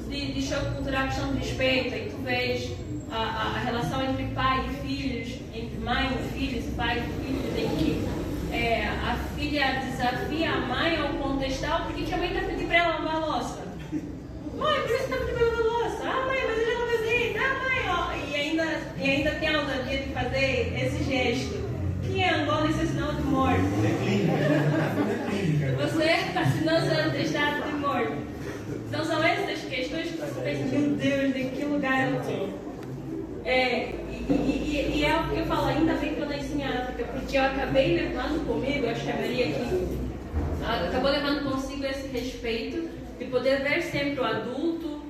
de choque cultural, questão de respeito, e tu vês a relação entre pai e filhos, entre mãe e filhos, pai e filhos, em que a filha desafia a mãe ao contestar porque que a mãe está pedindo para ela lavar a louça. Mãe, por que você está pedindo para lavar a louça? Ah, mãe, mas ele não faz isso. Ah, mãe, ó. E ainda tem a ousadia de fazer esse gesto. Que em Angola isso é sinal de morte. Você assinou seu atestado de morte. Então são essas questões que você pensa, meu Deus, de que lugar eu estou? E é o que eu falo, ainda bem que eu nasci em África, porque eu acabei levando comigo, acho que a Maria aqui acabou levando consigo esse respeito de poder ver sempre o adulto,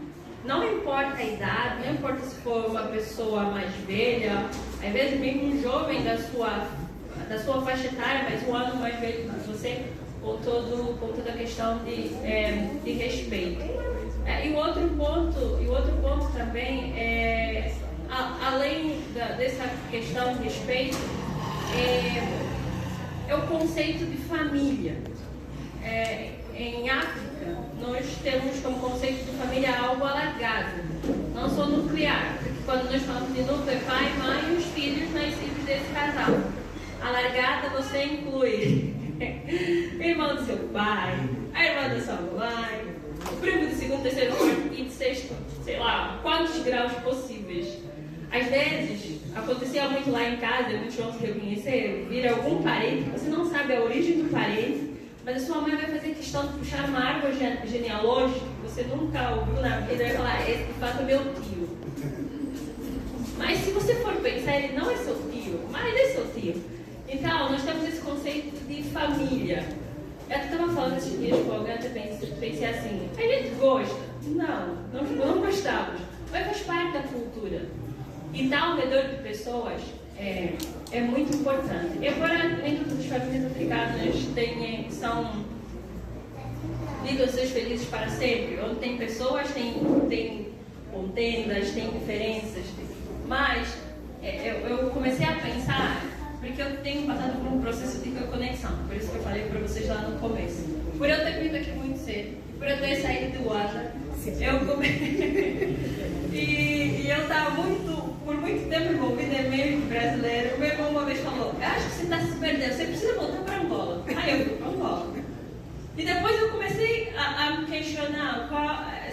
não importa a idade, não importa se for uma pessoa mais velha às vezes mesmo um jovem da sua faixa etária, mas um ano mais velho que você, com toda a questão de respeito. E o outro ponto também é, além dessa questão de respeito, é o conceito de família. Em África, nós temos como conceito de família algo alargado, não só nuclear, porque quando nós falamos de núcleo, é pai, mãe e os filhos nascidos desse casal. Alargada você inclui o irmão do seu pai, a irmã da sua mãe, o primo de segundo, terceiro, quarto, quinto, sexto, sei lá, quantos graus possíveis. Às vezes, acontecia muito lá em casa, muitos vão se reconhecer, vir algum parente, você não sabe a origem do parente, mas a sua mãe vai fazer questão de puxar uma árvore genealógica que você nunca ouviu na vida e vai falar, esse de fato é meu tio. Mas se você for pensar, ele não é seu tio, mas é seu tio. Então, nós temos esse conceito de família. Eu estava falando esses dias com alguém, eu pensei assim, a gente gosta? Não gostamos, mas faz parte da cultura. E estar ao redor de pessoas é muito importante. Embora nem todas as famílias africanas vivem os seus felizes para sempre, onde tem pessoas, tem contendas, tem diferenças, mas eu comecei a pensar, porque eu tenho passado por um processo de reconexão, por isso que eu falei para vocês lá no começo. Por eu ter vindo aqui muito cedo, por eu ter saído do Uada, e eu estava por muito tempo envolvida em meio brasileiro. O meu irmão uma vez falou, eu acho que você está se perdendo, você precisa voltar para Angola. Aí eu fui para Angola. E depois eu comecei a me questionar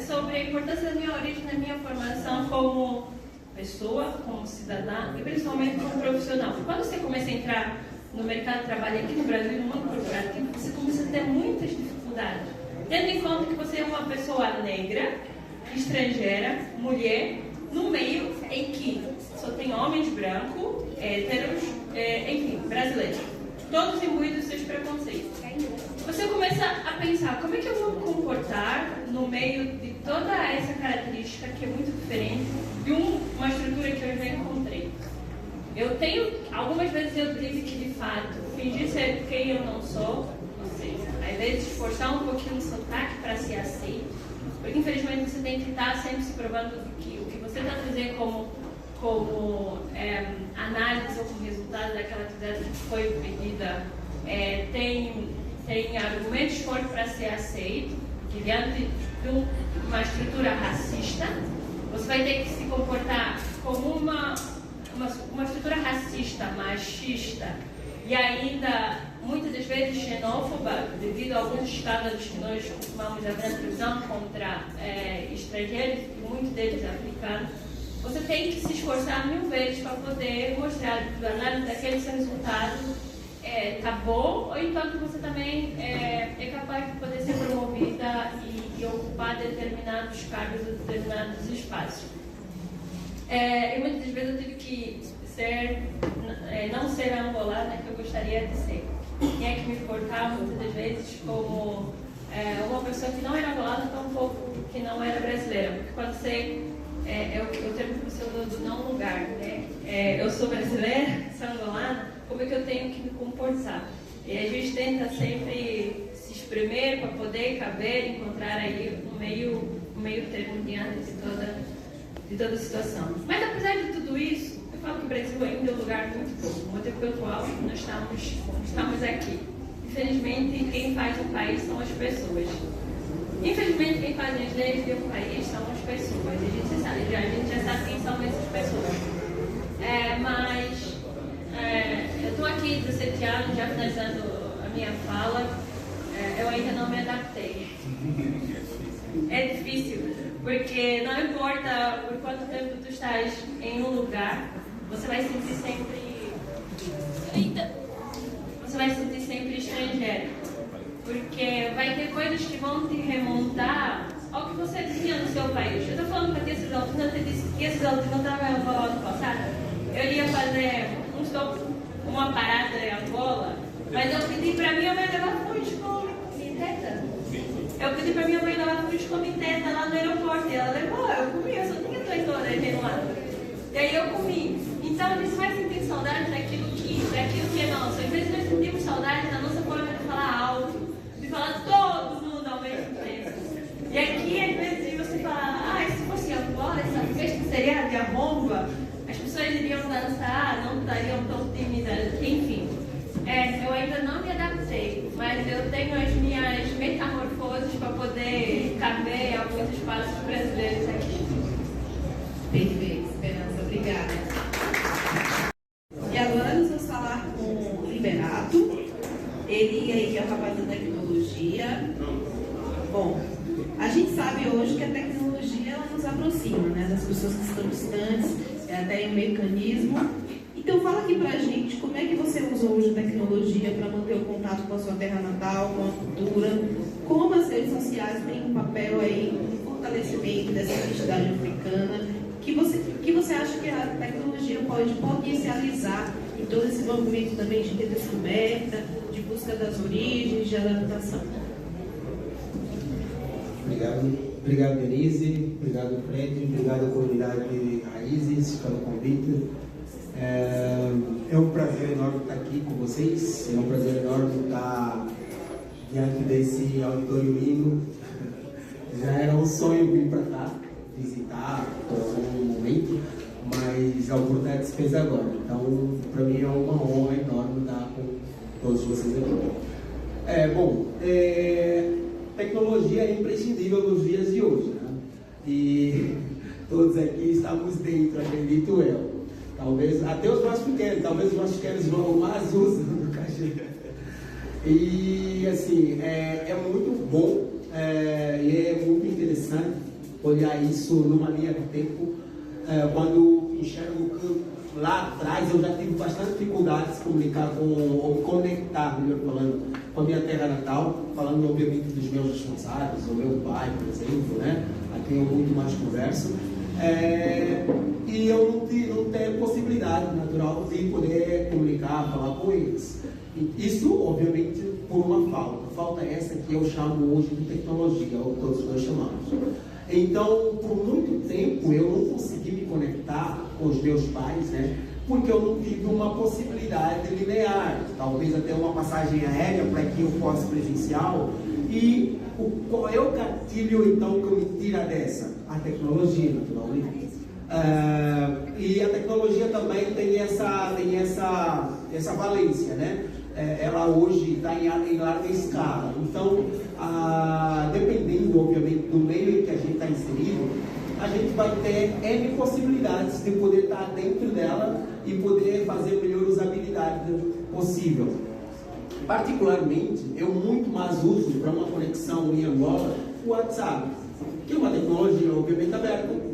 sobre a importância da minha origem, da minha formação como pessoa, como cidadã e principalmente como profissional. Quando você começa a entrar no mercado de trabalho aqui no Brasil, no mundo corporativo, você começa a ter muitas dificuldades. Tendo em conta que você é uma pessoa negra, estrangeira, mulher, no meio em que só tem homens brancos, héteros, enfim, brasileiros. Todos imbuídos dos seus preconceitos. Você começa a pensar, como é que eu vou me comportar no meio de toda essa característica que é muito diferente de uma estrutura que eu já encontrei. Algumas vezes eu tive que, de fato, fingir ser quem eu não sou, ou seja, às vezes forçar um pouquinho o sotaque para ser aceito, porque infelizmente você tem que estar sempre se provando que o que você está fazendo como análise ou como resultado daquela atividade que foi pedida tem argumentos fortes para ser aceito, que diante de uma estrutura racista, você vai ter que se comportar como uma estrutura racista, machista e ainda muitas das vezes xenófoba, devido a alguns escândalos que nós costumamos ver na televisão contra estrangeiros, e muitos deles africanos. Você tem que se esforçar 1000 vezes para poder mostrar que a análise daquele seu resultado está bom, ou então que você também é capaz de poder ser promovida e ocupar determinados cargos ou determinados espaços. E muitas das vezes eu tive que não ser a angolana que eu gostaria de ser. Tinha que me portar muitas das vezes como uma pessoa que não era angolana, tampouco que não era brasileira, porque quando você eu termo que você do não lugar, né? Eu sou brasileira, sou angolana, como é que eu tenho que me comportar? E a gente tenta sempre se espremer para poder caber, encontrar aí um meio termo diante de toda a situação. Mas apesar de tudo isso, eu falo que o Brasil ainda é um lugar muito bom, motivo pelo qual nós estamos aqui. Infelizmente, quem faz um país são as pessoas. Infelizmente, quem faz as leis de um país são as pessoas. A gente já sabe quem são essas pessoas. Mas eu estou aqui 17 anos, já finalizando a minha fala, eu ainda não me adaptei. É difícil, porque não importa por quanto tempo tu estás em um lugar, você vai sentir sempre estrangeiro. Porque vai ter coisas que vão te remontar ao que você tinha no seu país. Eu estou falando para Tia Cisaltina, eu te disse que a Cisaltina estava falando passado. Eu ia fazer um stop, uma parada em Angola, mas eu pedi para minha mãe levar frutos com teta. Eu pedi para minha mãe levar frutos com teta lá no aeroporto. E ela levou, eu comi, eu só tinha 2 horas lá. E aí eu comi. Então a gente vai sentir saudade daquilo que é nosso. Às vezes nós sentimos saudade da nossa forma de falar alto, de falar todo mundo ao mesmo tempo. E aqui, às vezes, você fala, se fosse Angola, essa festa seria de arromba, as pessoas iriam dançar, não estariam tão tímidas, enfim. Eu ainda não me adaptei, mas eu tenho as minhas metamorfoses para poder caber em alguns espaços brasileiros aqui. Perfeito, Esperança, obrigada. E agora nós vamos falar com o Liberato, ele aí que é o rapaz da tecnologia. Bom, a gente sabe hoje que a tecnologia ela nos aproxima, né, das pessoas que estão distantes, é até um mecanismo. Então fala aqui pra gente como é que você usa hoje a tecnologia para manter o contato com a sua terra natal, com a cultura, como as redes sociais têm um papel aí no fortalecimento dessa identidade africana, que você acha que a tecnologia pode potencializar em todo esse movimento também de redescoberta, de busca das origens, de adaptação. Obrigado Denise, obrigado Fred, obrigado à comunidade Raízes pelo convite. É um prazer enorme estar aqui com vocês, é um prazer enorme estar diante desse auditório lindo. Já era um sonho vir para cá, visitar por algum momento, mas a oportunidade se fez agora. Então, para mim é uma honra enorme estar com todos vocês aqui. Tecnologia é imprescindível nos dias de hoje, né? E todos aqui estamos dentro, acredito eu. Talvez, até os mais pequenos vão mais usam no caixa. E assim, é muito bom e é muito interessante olhar isso numa linha do tempo. Quando enxergo que lá atrás eu já tive bastante dificuldade de se comunicar ou conectar, melhor falando, com a minha terra natal, falando obviamente dos meus responsáveis, o meu pai, por exemplo, né? A quem eu muito mais converso. E eu não tenho possibilidade natural de poder comunicar, falar com eles. Isso, obviamente, por uma falta. Falta essa que eu chamo hoje de tecnologia, ou todos nós chamamos. Então, por muito tempo, eu não consegui me conectar com os meus pais, né? Porque eu não tive uma possibilidade linear, talvez até uma passagem aérea para que eu fosse presencial. E qual é o gatilho, então, que me tira dessa? A tecnologia, naturalmente. E a tecnologia também tem essa valência, né? Ela hoje está em larga escala. Então, dependendo, obviamente, do meio em que a gente está inserido, a gente vai ter N possibilidades de poder estar dentro dela e poder fazer a melhor usabilidade possível. Particularmente, eu muito mais uso para uma conexão em Angola o WhatsApp, que é uma tecnologia, obviamente, aberta.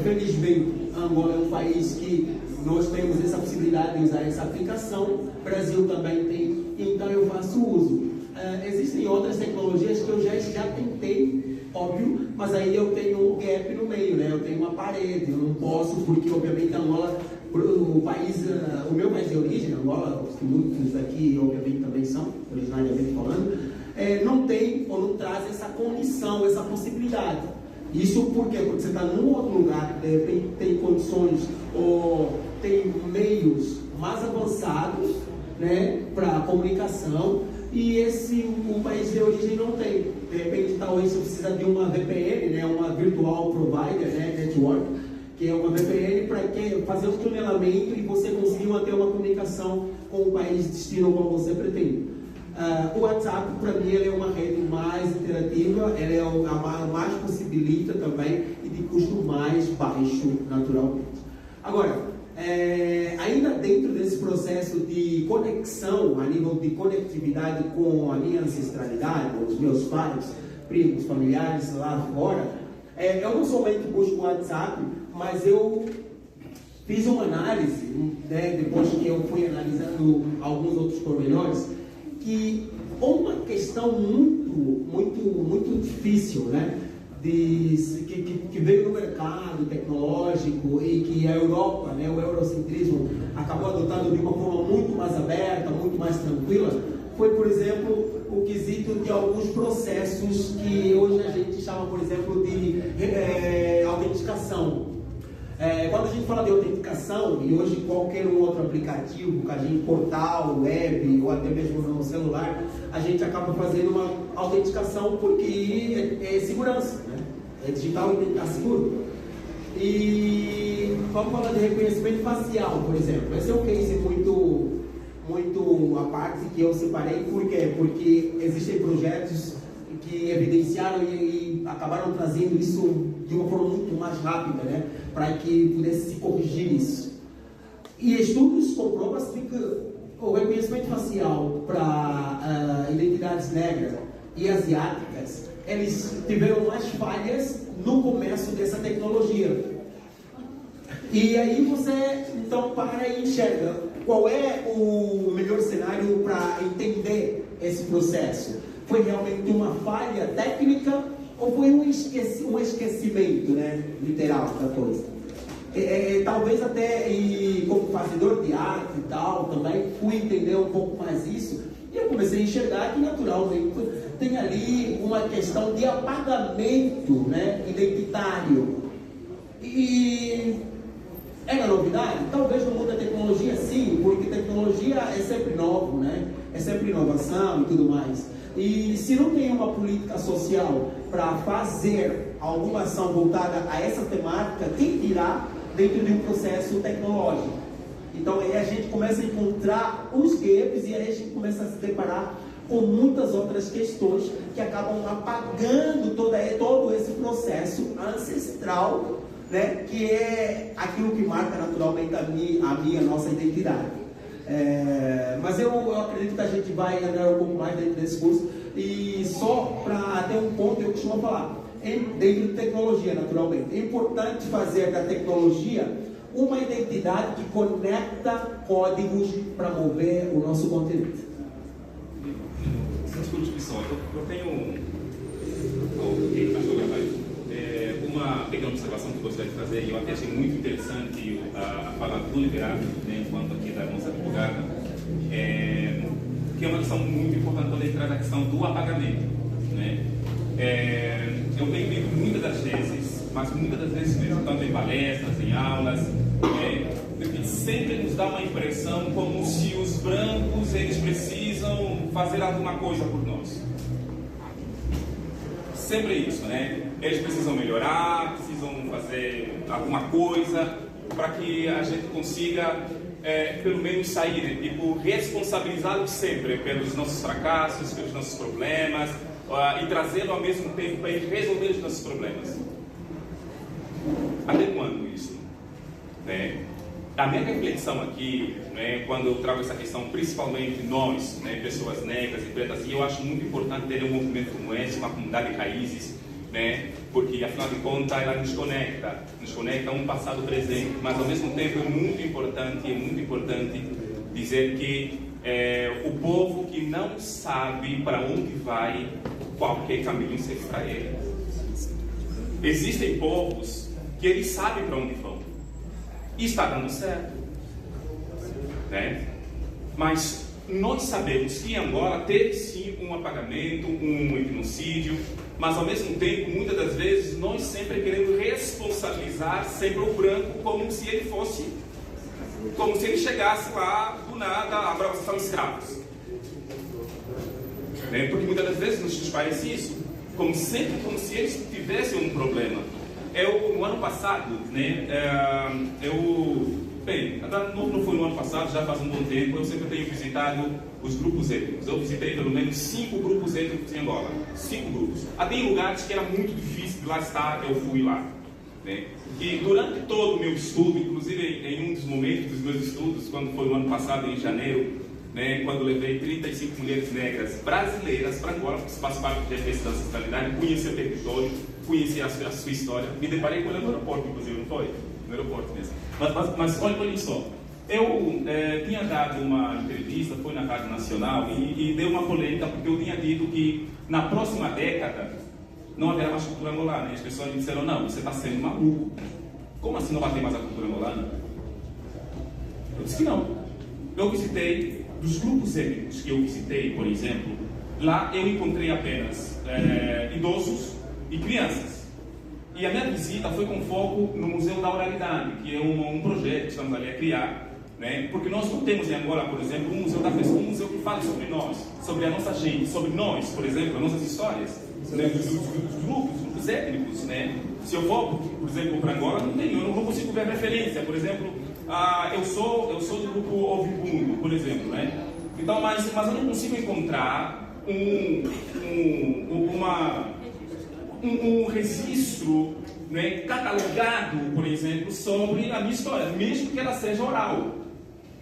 Felizmente, Angola é um país que nós temos essa possibilidade de usar essa aplicação, o Brasil também tem, então eu faço uso. Existem outras tecnologias que eu já tentei, óbvio, mas aí eu tenho um gap no meio, né? Eu tenho uma parede, eu não posso, porque obviamente Angola, o meu país de origem, Angola, os que muitos aqui obviamente também são, originariamente falando, não tem ou não traz essa condição, essa possibilidade. Isso por quê? Porque você está num outro lugar que de repente tem condições ou tem meios mais avançados, né, para comunicação, e o país de origem não tem. De repente, talvez você precisa de uma VPN, né, uma Virtual Provider, né, Network, que é uma VPN para fazer um tunelamento e você conseguir manter uma comunicação com o país de destino como você pretende. O WhatsApp, para mim, ele é uma rede mais interativa, ela é a mais possibilita também e de custo mais baixo, naturalmente. Agora, ainda dentro desse processo de conexão, a nível de conectividade com a minha ancestralidade, os meus pais, primos, familiares lá fora, eu não somente busco o WhatsApp, mas eu fiz uma análise, né, depois que eu fui analisando alguns outros pormenores, que uma questão muito difícil, né, que veio no mercado tecnológico e que a Europa, né, o eurocentrismo acabou adotando de uma forma muito mais aberta, muito mais tranquila, foi, por exemplo, o quesito de alguns processos que hoje a gente chama, por exemplo, de autenticação. Quando a gente fala de autenticação, e hoje qualquer outro aplicativo, portal, web ou até mesmo no celular, a gente acaba fazendo uma autenticação porque é segurança, né? É digital e tem que estar seguro. E vamos falar de reconhecimento facial, por exemplo. Esse é um case muito a parte que eu separei. Por quê? Porque existem projetos que evidenciaram e acabaram trazendo isso de uma forma muito mais rápida, né? Para que pudesse se corrigir isso. E estudos comprovam-se que o reconhecimento facial para identidades negras e asiáticas, eles tiveram mais falhas no começo dessa tecnologia. E aí você então para e enxerga qual é o melhor cenário para entender esse processo. Foi realmente uma falha técnica ou foi um esquecimento, né, literal da coisa? Talvez até como fazedor de arte e tal, também fui entender um pouco mais isso, e eu comecei a enxergar que naturalmente tem ali uma questão de apagamento, né, identitário. E era novidade? Talvez no mundo da tecnologia sim, porque tecnologia é sempre novo, né? É sempre inovação e tudo mais. E se não tem uma política social para fazer alguma ação voltada a essa temática, quem dirá dentro de um processo tecnológico? Então aí a gente começa a encontrar os gaps e aí a gente começa a se deparar com muitas outras questões que acabam apagando todo esse processo ancestral, né, que é aquilo que marca naturalmente a nossa identidade. Mas eu acredito que a gente vai andar um pouco mais dentro desse curso. E só para até um ponto eu costumo falar, dentro de tecnologia naturalmente, é importante fazer da tecnologia uma identidade que conecta códigos para mover o nosso conteúdo. Desculpe, pessoal, eu tenho uma pequena observação que eu gostaria de fazer, e eu até achei muito interessante a fala do Liberato, né, enquanto aqui da nossa advogada, que é uma questão muito importante quando entrar na questão do apagamento, né? Eu tenho visto muitas das vezes, mas muitas das vezes mesmo, tanto em palestras, em aulas, que sempre nos dá uma impressão como se os brancos eles precisam fazer alguma coisa por nós. Sempre isso, né? Eles precisam melhorar, precisam fazer alguma coisa para que a gente consiga, pelo menos sair, né? Tipo, responsabilizá-los sempre pelos nossos fracassos, pelos nossos problemas, e trazê-lo ao mesmo tempo para eles resolver os nossos problemas. Até quando isso? Né? A minha reflexão aqui, né, quando eu trago essa questão, principalmente nós, né, pessoas negras e pretas, e eu acho muito importante ter um movimento como esse, uma comunidade de raízes, né, porque afinal de contas ela nos conecta a um passado presente, mas ao mesmo tempo é muito importante dizer que o povo que não sabe para onde vai, qualquer caminho serve para ele. Existem povos que eles sabem para onde vão. E está dando certo, né? Mas nós sabemos que Angola teve sim um apagamento, um etnocídio, mas ao mesmo tempo, muitas das vezes, nós sempre queremos responsabilizar sempre o branco como se ele fosse, como se ele chegasse lá do nada, agora vocês são escravos, né? Porque muitas das vezes nos parece isso, como se eles tivessem um problema. No ano passado, né, não foi no ano passado, já faz um bom tempo, eu sempre tenho visitado os grupos étnicos. Eu visitei pelo menos 5 grupos étnicos em Angola. 5 grupos. Até em lugares que era muito difícil de lá estar, eu fui lá. Né? E durante todo o meu estudo, inclusive em um dos momentos dos meus estudos, quando foi no ano passado, em janeiro, né, quando levei 35 mulheres negras brasileiras para Angola, porque faço parte do GPS da ancestralidade, conheci o território, conheci a sua história, me deparei com ela no aeroporto, inclusive, não foi? No aeroporto mesmo. Mas olha só, eu tinha dado uma entrevista, foi na Rádio Nacional, e deu uma polêmica, porque eu tinha dito que na próxima década não haverá mais cultura angolana. E as pessoas me disseram, não, você está sendo maluco. Como assim não vai ter mais a cultura angolana? Eu disse que não. Eu visitei, dos grupos étnicos que eu visitei, por exemplo, lá eu encontrei apenas idosos e crianças. E a minha visita foi com foco no Museu da Oralidade, que é um projeto que estamos ali a criar, né? Porque nós não temos em Angola, por exemplo, um museu da pessoa, um museu que fale sobre nós, sobre a nossa gente, sobre nós, por exemplo, as nossas histórias, né? dos grupos étnicos, né? Se eu vou, por exemplo, para Angola, eu não consigo ver referência. Por exemplo, eu sou do grupo Ovibundo, por exemplo, né? Então, mas eu não consigo encontrar um registro, né, catalogado, por exemplo, sobre a minha história, mesmo que ela seja oral,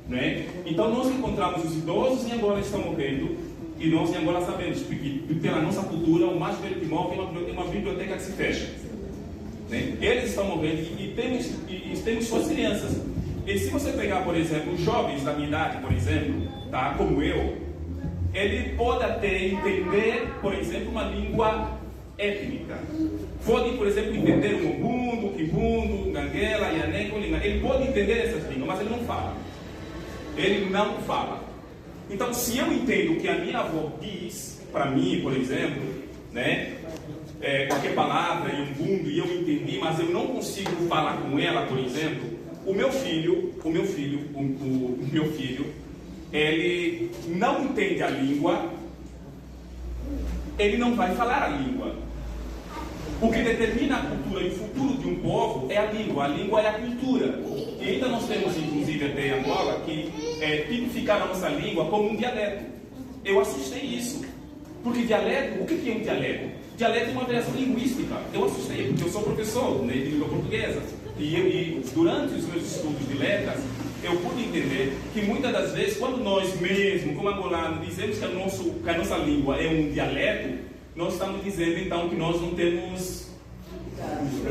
né? Então nós encontramos os idosos em Angola estão morrendo, e nós em Angola sabemos que pela nossa cultura o mais velho que morre é uma biblioteca que se fecha, né? Eles estão morrendo e temos suas crianças. E se você pegar, por exemplo, os jovens da minha idade, por exemplo, tá, como eu, ele pode até entender, por exemplo, uma língua étnica. Pode, por exemplo, entender o Mbundu, o Kimbundu, o Ganguela, o Yaneco, ele pode entender essas línguas, mas ele não fala. Ele não fala. Então, se eu entendo o que a minha avó diz para mim, por exemplo, né, qualquer palavra em Mbundu e eu entendi, mas eu não consigo falar com ela, por exemplo, o meu filho, ele não entende a língua, ele não vai falar a língua. O que determina a cultura e o futuro de um povo é a língua é a cultura. E ainda nós temos, inclusive, até em Angola, que tipificar a nossa língua como um dialeto. Eu assustei isso. Porque dialeto, o que é um dialeto? Dialeto é uma variação linguística. Eu assustei, porque eu sou professor, né, de língua portuguesa. E durante os meus estudos de letras, eu pude entender que muitas das vezes, quando nós mesmos, como angolanos, dizemos que a nossa língua é um dialeto, nós estamos dizendo então que nós não temos,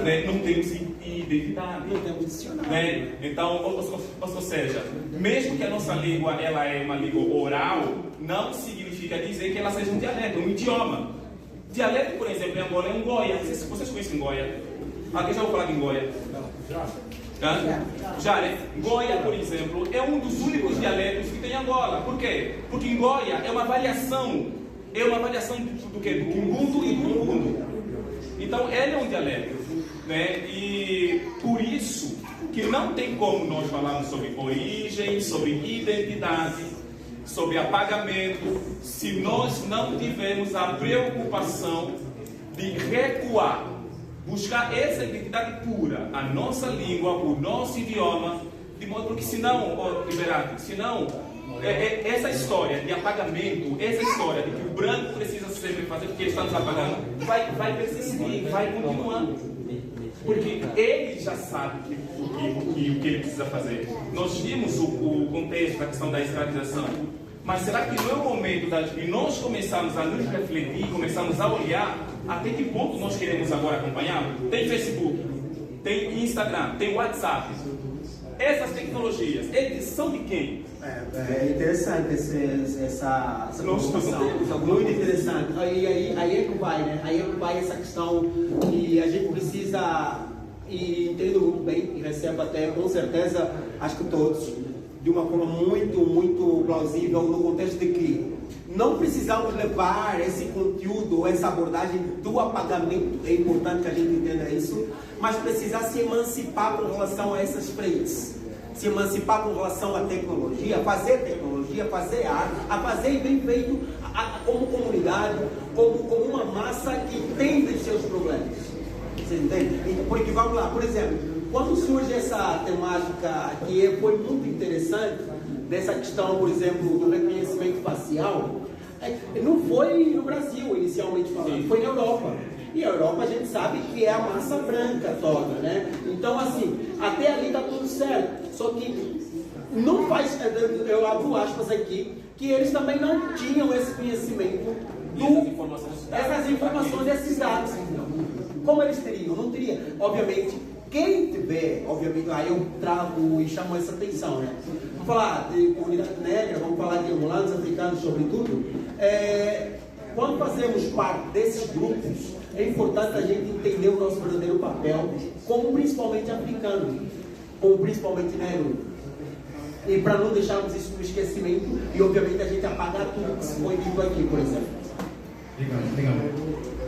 né, não temos identidade. Não temos dicionário. Né? Então, ou seja, mesmo que a nossa língua ela é uma língua oral, não significa dizer que ela seja um dialeto, um idioma. Dialeto, por exemplo, em Angola é um Goia. Vocês conhecem Goia? Alguém já ouviu falar de Goia? Já, né? Goia, por exemplo, é um dos únicos dialetos que tem em Angola. Por quê? Porque em Goia é uma variação do que? Do Kimbundu e do Mbundu. Então, ele é um dialeto, né? E por isso que não tem como nós falarmos sobre origem, sobre identidade, sobre apagamento, se nós não tivermos a preocupação de recuar, buscar essa identidade pura, a nossa língua, o nosso idioma, de modo que senão, Liberato, senão essa história de apagamento, essa história de que o branco precisa sempre fazer porque ele está nos apagando, vai persistir, vai continuando. Porque ele já sabe o que ele precisa fazer. Nós vimos o contexto da questão da escravização. Mas será que não é o momento de nós começarmos a nos refletir, começarmos a olhar até que ponto nós queremos agora acompanhar? Tem Facebook, tem Instagram, tem WhatsApp. Essas tecnologias, eles são de quem? É interessante essa proposição. Muito interessante. Aí é que vai, né? Aí é que vai essa questão que a gente precisa, e entendo muito bem, e recebo até com certeza, acho que todos, de uma forma muito, muito plausível, no contexto de que não precisamos levar esse conteúdo, essa abordagem do apagamento, é importante que a gente entenda isso, mas precisar se emancipar com relação a essas frentes, se emancipar com relação à tecnologia, fazer arte, a fazer bem feito como comunidade, como uma massa que entende os seus problemas. Você entende? Então, porque vamos lá, por exemplo, quando surge essa temática que foi muito interessante, dessa questão, por exemplo, do reconhecimento facial, não foi no Brasil, inicialmente falando, foi na Europa. E a Europa a gente sabe que é a massa branca toda, né? Então, assim, até ali está tudo certo. Só que não faz, eu abro aspas aqui, que eles também não tinham esse conhecimento essas informações, esses dados. Como eles teriam? Não teria. Obviamente, quem tiver, aí eu trago e chamo essa atenção, né? Vamos falar de comunidade negra, vamos falar de angolanos, africanos, sobretudo. Quando fazemos parte desses grupos, é importante a gente entender o nosso verdadeiro papel, como principalmente africano, como principalmente negro. E para não deixarmos isso no esquecimento e, obviamente, a gente apagar tudo que se foi dito aqui, por exemplo. Legal.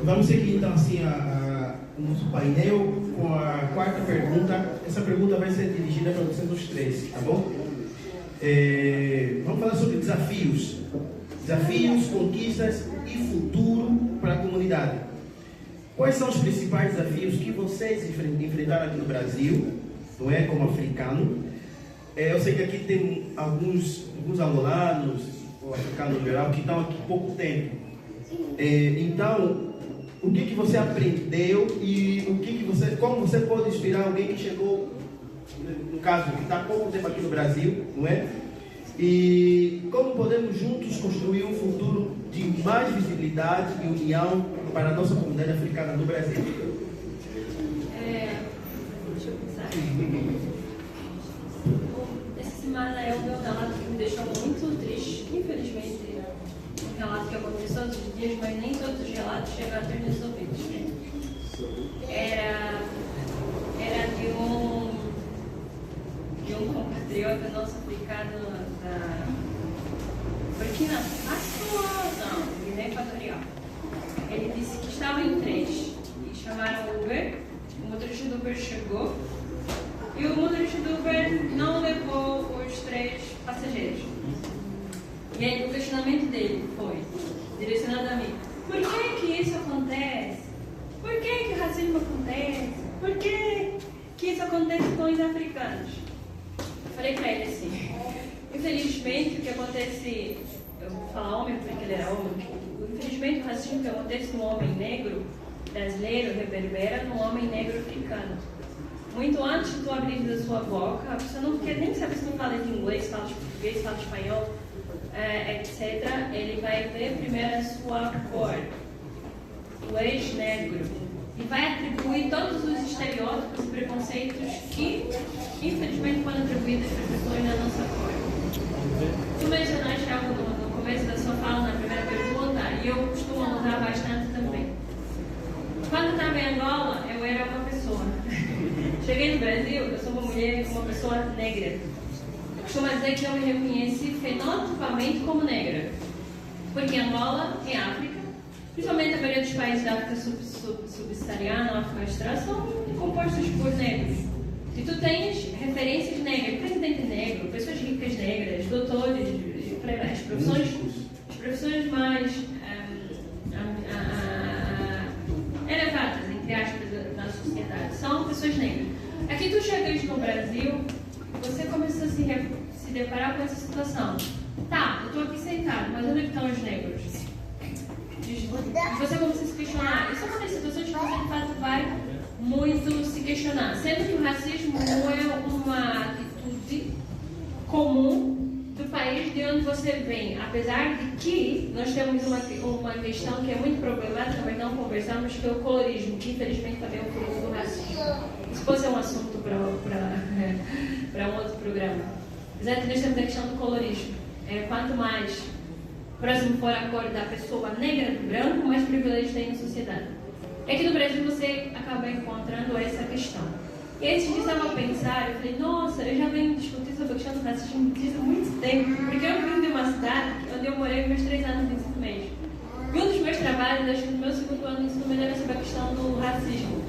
Vamos seguir, então, assim, o nosso painel com a quarta pergunta. Essa pergunta vai ser dirigida para vocês os três, tá bom? Vamos falar sobre desafios. Desafios, conquistas e futuro para a comunidade. Quais são os principais desafios que vocês enfrentaram aqui no Brasil, não é, como africano? Eu sei que aqui tem alguns angolanos, ou africanos no geral, que estão aqui há pouco tempo. Então, o que você aprendeu e como você pode inspirar alguém que chegou, no caso, que está há pouco tempo aqui no Brasil, não é? E como podemos juntos construir um futuro de mais visibilidade e união para a nossa comunidade africana no Brasil? Deixa eu pensar. Essa semana é o meu relato que me deixou muito triste, infelizmente. Um relato que acontece todos os dias, mas nem todos os relatos chegam até meus ouvidos. Era de um compatriota nosso africano da Burkina Faso, não, Guiné Equatorial. Ele disse que estava em trens e chamaram o Uber. O motorista do Uber chegou e o motorista do Uber não levou os 3 passageiros. E aí o questionamento dele foi direcionado a mim: por que isso acontece? Por que o racismo acontece? Por que isso acontece com os africanos? Eu falei para ele assim: infelizmente o que acontece, eu vou falar homem porque ele era homem, infelizmente o racismo que acontece no homem negro brasileiro reverbera no homem negro africano. Muito antes de tu abrir a sua boca, a pessoa não quer nem saber se tu fala de inglês, fala de português, fala de espanhol, etc. Ele vai ver primeiro a sua cor, o ex-negro, e vai atribuir todos os estereótipos e preconceitos que, infelizmente, foram atribuídos às pessoas na nossa cor. Tu mencionaste algo no começo da sua fala, na primeira pergunta, e eu costumo usar bastante também. Quando eu estava em Angola, eu era uma pessoa. Cheguei no Brasil, eu sou uma mulher, uma pessoa negra. Eu costumo dizer que eu me reconheci fenotipamente como negra. Porque Angola, em África, principalmente a maioria dos países da África subsaariana, África Austral, são compostos por negros. E tu tens referências negras, presidente negro, pessoas ricas negras, doutores, as profissões mais elevadas, entre aspas, na sociedade, são pessoas negras. Aqui tu chegas no Brasil, você começa a se deparar com essa situação. Tá, eu estou aqui sentado, mas onde estão os negros? E você começa a se questionar. Isso é uma das situações que você de fato vai muito se questionar. Sendo que o racismo não é uma atitude comum do país de onde você vem. Apesar de que nós temos uma questão que é muito problemática, mas não conversamos, que é o colorismo, que infelizmente também é um fruto do racismo. Isso pode ser um assunto para um outro programa. Apesar que nós temos a questão do colorismo. Quanto mais próximo for a cor da pessoa negra do branco, mais privilégio tem na sociedade. Aqui no Brasil você acaba encontrando essa questão. E aí, esses dias eu estava a pensar, eu falei, nossa, eu já venho discutir sobre a questão do racismo há muito tempo, porque eu vim de uma cidade onde eu morei meus 3 anos de ensino médio. E um dos meus trabalhos, acho que no meu 2º ano de ensino médio, era sobre a questão do racismo.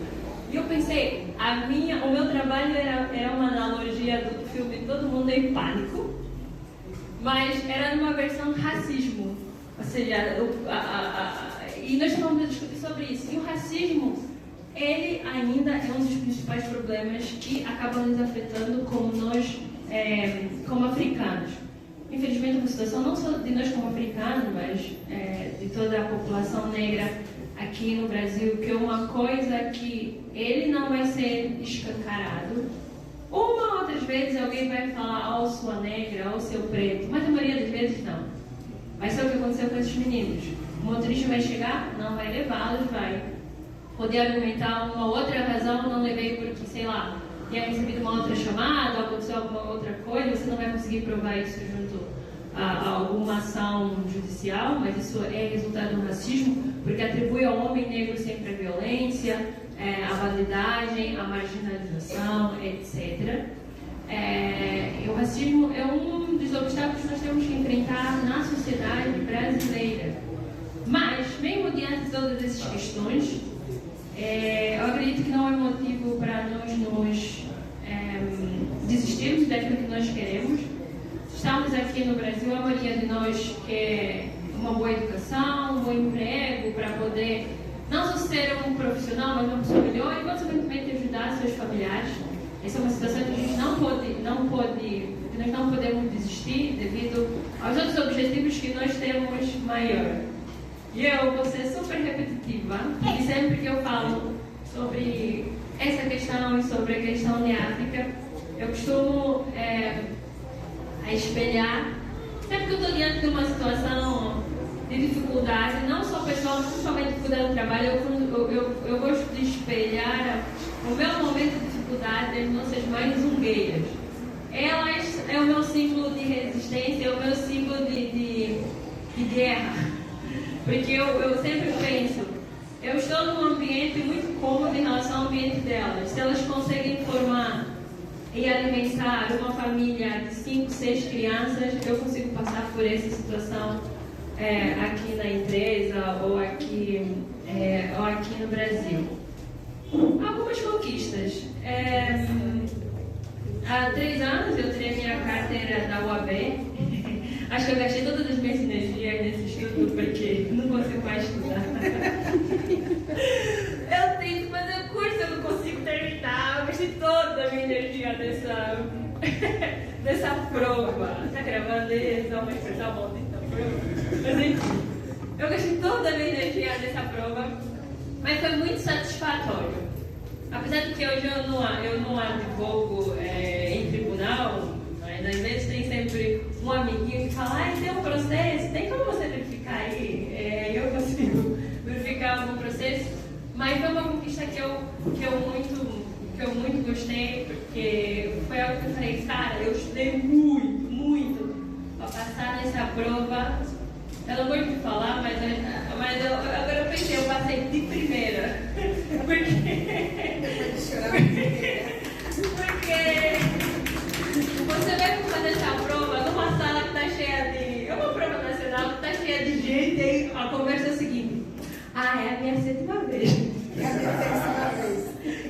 E eu pensei, o meu trabalho era uma analogia do filme Todo Mundo em Pânico, mas era numa versão racismo. Ou seja, e nós estávamos a discutir sobre isso. E o racismo, ele ainda é um dos principais problemas que acabam nos afetando como nós, como africanos. Infelizmente, uma situação não só de nós como africanos, mas de toda a população negra aqui no Brasil, que é uma coisa que ele não vai ser escancarado. Uma ou outras vezes alguém vai falar, oh, sua negra, oh, seu preto, mas a maioria das vezes não. Vai ser o que aconteceu com esses meninos. O motorista vai chegar, não vai levá-los, vai poder argumentar uma outra razão, não levei porque, sei lá, tinha recebido uma outra chamada, aconteceu alguma outra coisa, você não vai conseguir provar isso junto a alguma ação judicial, mas isso é resultado do racismo, porque atribui ao homem negro sempre a violência, a validagem, a marginalização, etc. O racismo é um dos obstáculos que nós temos que enfrentar na sociedade brasileira. Mas, mesmo diante de todas essas questões, Eu acredito que não é motivo para nós nos desistirmos daquilo que nós queremos. Estamos aqui no Brasil, a maioria de nós quer uma boa educação, um bom emprego, para poder não só ser um profissional, mas uma pessoa melhor e, consequentemente, ajudar seus familiares. Essa é uma situação que a gente nós não podemos desistir devido aos outros objetivos que nós temos maior. E eu vou ser super repetitiva, e sempre que eu falo sobre essa questão e sobre a questão de África, eu costumo a espelhar, sempre que eu estou diante de uma situação de dificuldade, não só pessoal, mas principalmente dificuldade no trabalho, eu gosto de espelhar o meu momento de dificuldade nas nossas mães zungueiras. Elas é o meu símbolo de resistência, é o meu símbolo de guerra. Porque eu sempre penso, eu estou num ambiente muito cômodo em relação ao ambiente delas. Se elas conseguem formar e alimentar uma família de 5, 6 crianças, eu consigo passar por essa situação aqui na empresa ou aqui no Brasil. Algumas conquistas. Há 3 anos eu tirei minha carteira da UAB. Acho que eu gastei todas as minhas energias nesse estudo porque não consigo mais estudar. Eu tento fazer o curso, eu não consigo terminar. Eu gastei toda a minha energia nessa prova. Tá gravando isso? É uma expressão maldita. Mas enfim, eu gastei toda a minha energia nessa prova, mas foi muito satisfatório. Apesar de que hoje eu não advogo em tribunal, mas às vezes tem sempre um amiguinho que fala, tem um processo, tem como você verificar aí? Eu consigo verificar algum processo, mas foi uma conquista que eu muito gostei, porque foi algo que eu falei, cara, eu estudei muito para passar nessa prova. Eu não gosto de falar, mas agora eu pensei, eu passei de primeira. Porque você vai fazer essa prova numa sala que está cheia de... É uma prova nacional que está cheia de gente e a conversa é o seguinte. É a minha 7ª vez.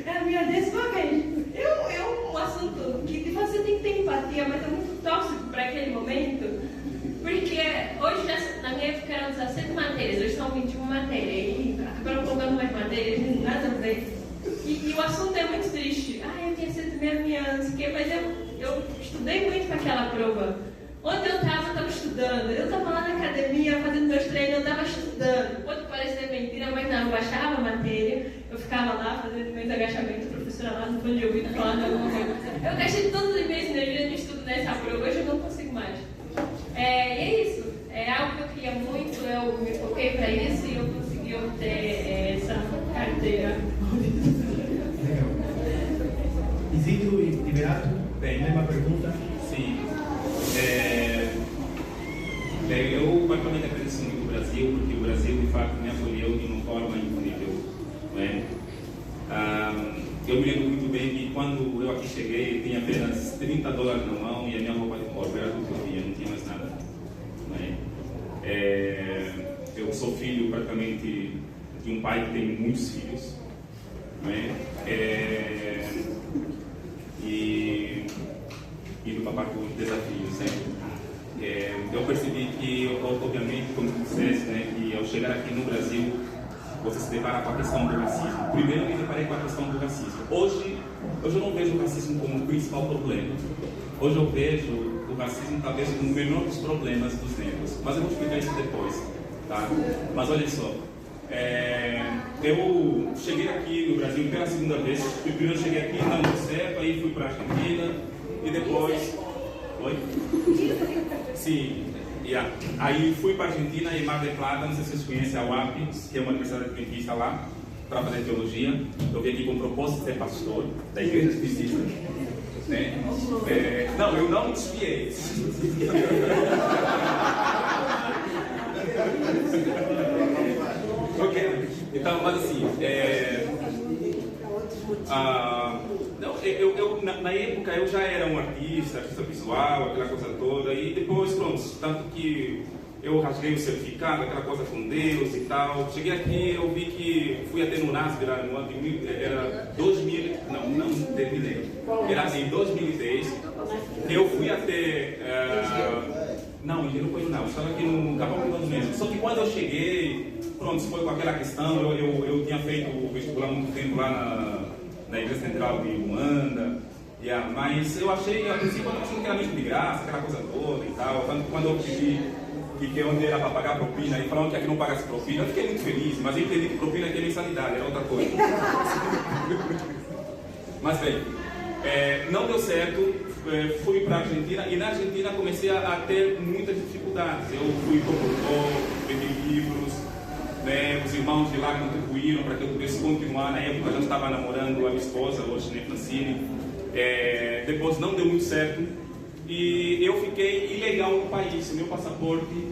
É a minha 10ª vez. É um assunto que você tem que ter empatia, mas é muito tóxico para aquele momento. Porque hoje, na minha época, eram 17 matérias, hoje são 21 matérias. E acabaram colocando mais matérias, nada a ver. E o assunto é muito triste. Eu tinha sido minha não sei o quê, mas eu estudei muito para aquela prova. Onde eu estava estudando. Eu estava lá na academia fazendo meus treinos, eu estava estudando. Pode parecer mentira, mas não, eu baixava a matéria, eu ficava lá fazendo meus agachamentos, a professora lá no fundo de ouvido falando alguma coisa. Eu gastei todas as minhas energias de estudo nessa prova, hoje eu não consigo mais. É isso, é algo que eu queria muito, eu me foquei para isso e eu consegui obter essa carteira. Isidro e Liberato, Bem, mesma pergunta? Sim. Eu particularmente agradeço muito o Brasil, porque o Brasil de fato me acolheu de uma forma incrível. Eu me lembro muito bem que quando eu aqui cheguei, eu tinha apenas $30 na mão e a minha roupa de corpo era tudo que eu tinha, não tinha mais nada. Eu sou filho praticamente de um pai que tem muitos filhos. E do papá com desafios sempre. Eu percebi que, obviamente, como tu disseste, que ao chegar aqui no Brasil, você se depara com a questão do racismo. Primeiro eu me deparei com a questão do racismo. Hoje eu não vejo o racismo como o principal problema. Hoje eu vejo o racismo talvez como o menor dos problemas dos negros. Mas eu vou explicar isso depois. Tá? Mas olha só. Eu cheguei aqui no Brasil pela 2ª vez. Primeiro eu cheguei aqui, não deu certo, aí fui para a Argentina. E depois... Oi? Sim. Aí fui para a Argentina e Mar del Plata, não sei se vocês conhecem a UAP, que é uma universidade adventista lá, para fazer teologia. Eu vim aqui com o propósito de ser pastor da igreja adventista. Não, eu não desfiei. Ok. Então, mas assim, na época eu já era um artista visual, aquela coisa toda, e depois, pronto, tanto que eu rasguei o certificado, aquela coisa com Deus e tal. Cheguei aqui, eu vi que fui até no NASB, no ano de era 2000, não terminei, era em 2010. Eu fui até, não, engenheiro foi não, estava aqui no Capão Redondo mesmo. Só que quando eu cheguei, pronto, foi com aquela questão, eu tinha feito o vestibular há muito tempo lá na Igreja Central de Luanda. Mas eu achei, a princípio, eu achei que era mesmo de graça, aquela coisa toda e tal. Quando eu pedi que onde era para pagar propina e falaram que aqui não paga propina, eu fiquei muito feliz, mas eu entendi que propina aqui é mensalidade, era outra coisa. Mas bem, não deu certo, fui para a Argentina e na Argentina comecei a ter muitas dificuldades. Eu fui produtor, vendi livros, né, os irmãos de lá contribuíram para que eu pudesse continuar. Na época eu já estava namorando a minha esposa, hoje, né, Francine. Depois não deu muito certo e eu fiquei ilegal no país. Meu passaporte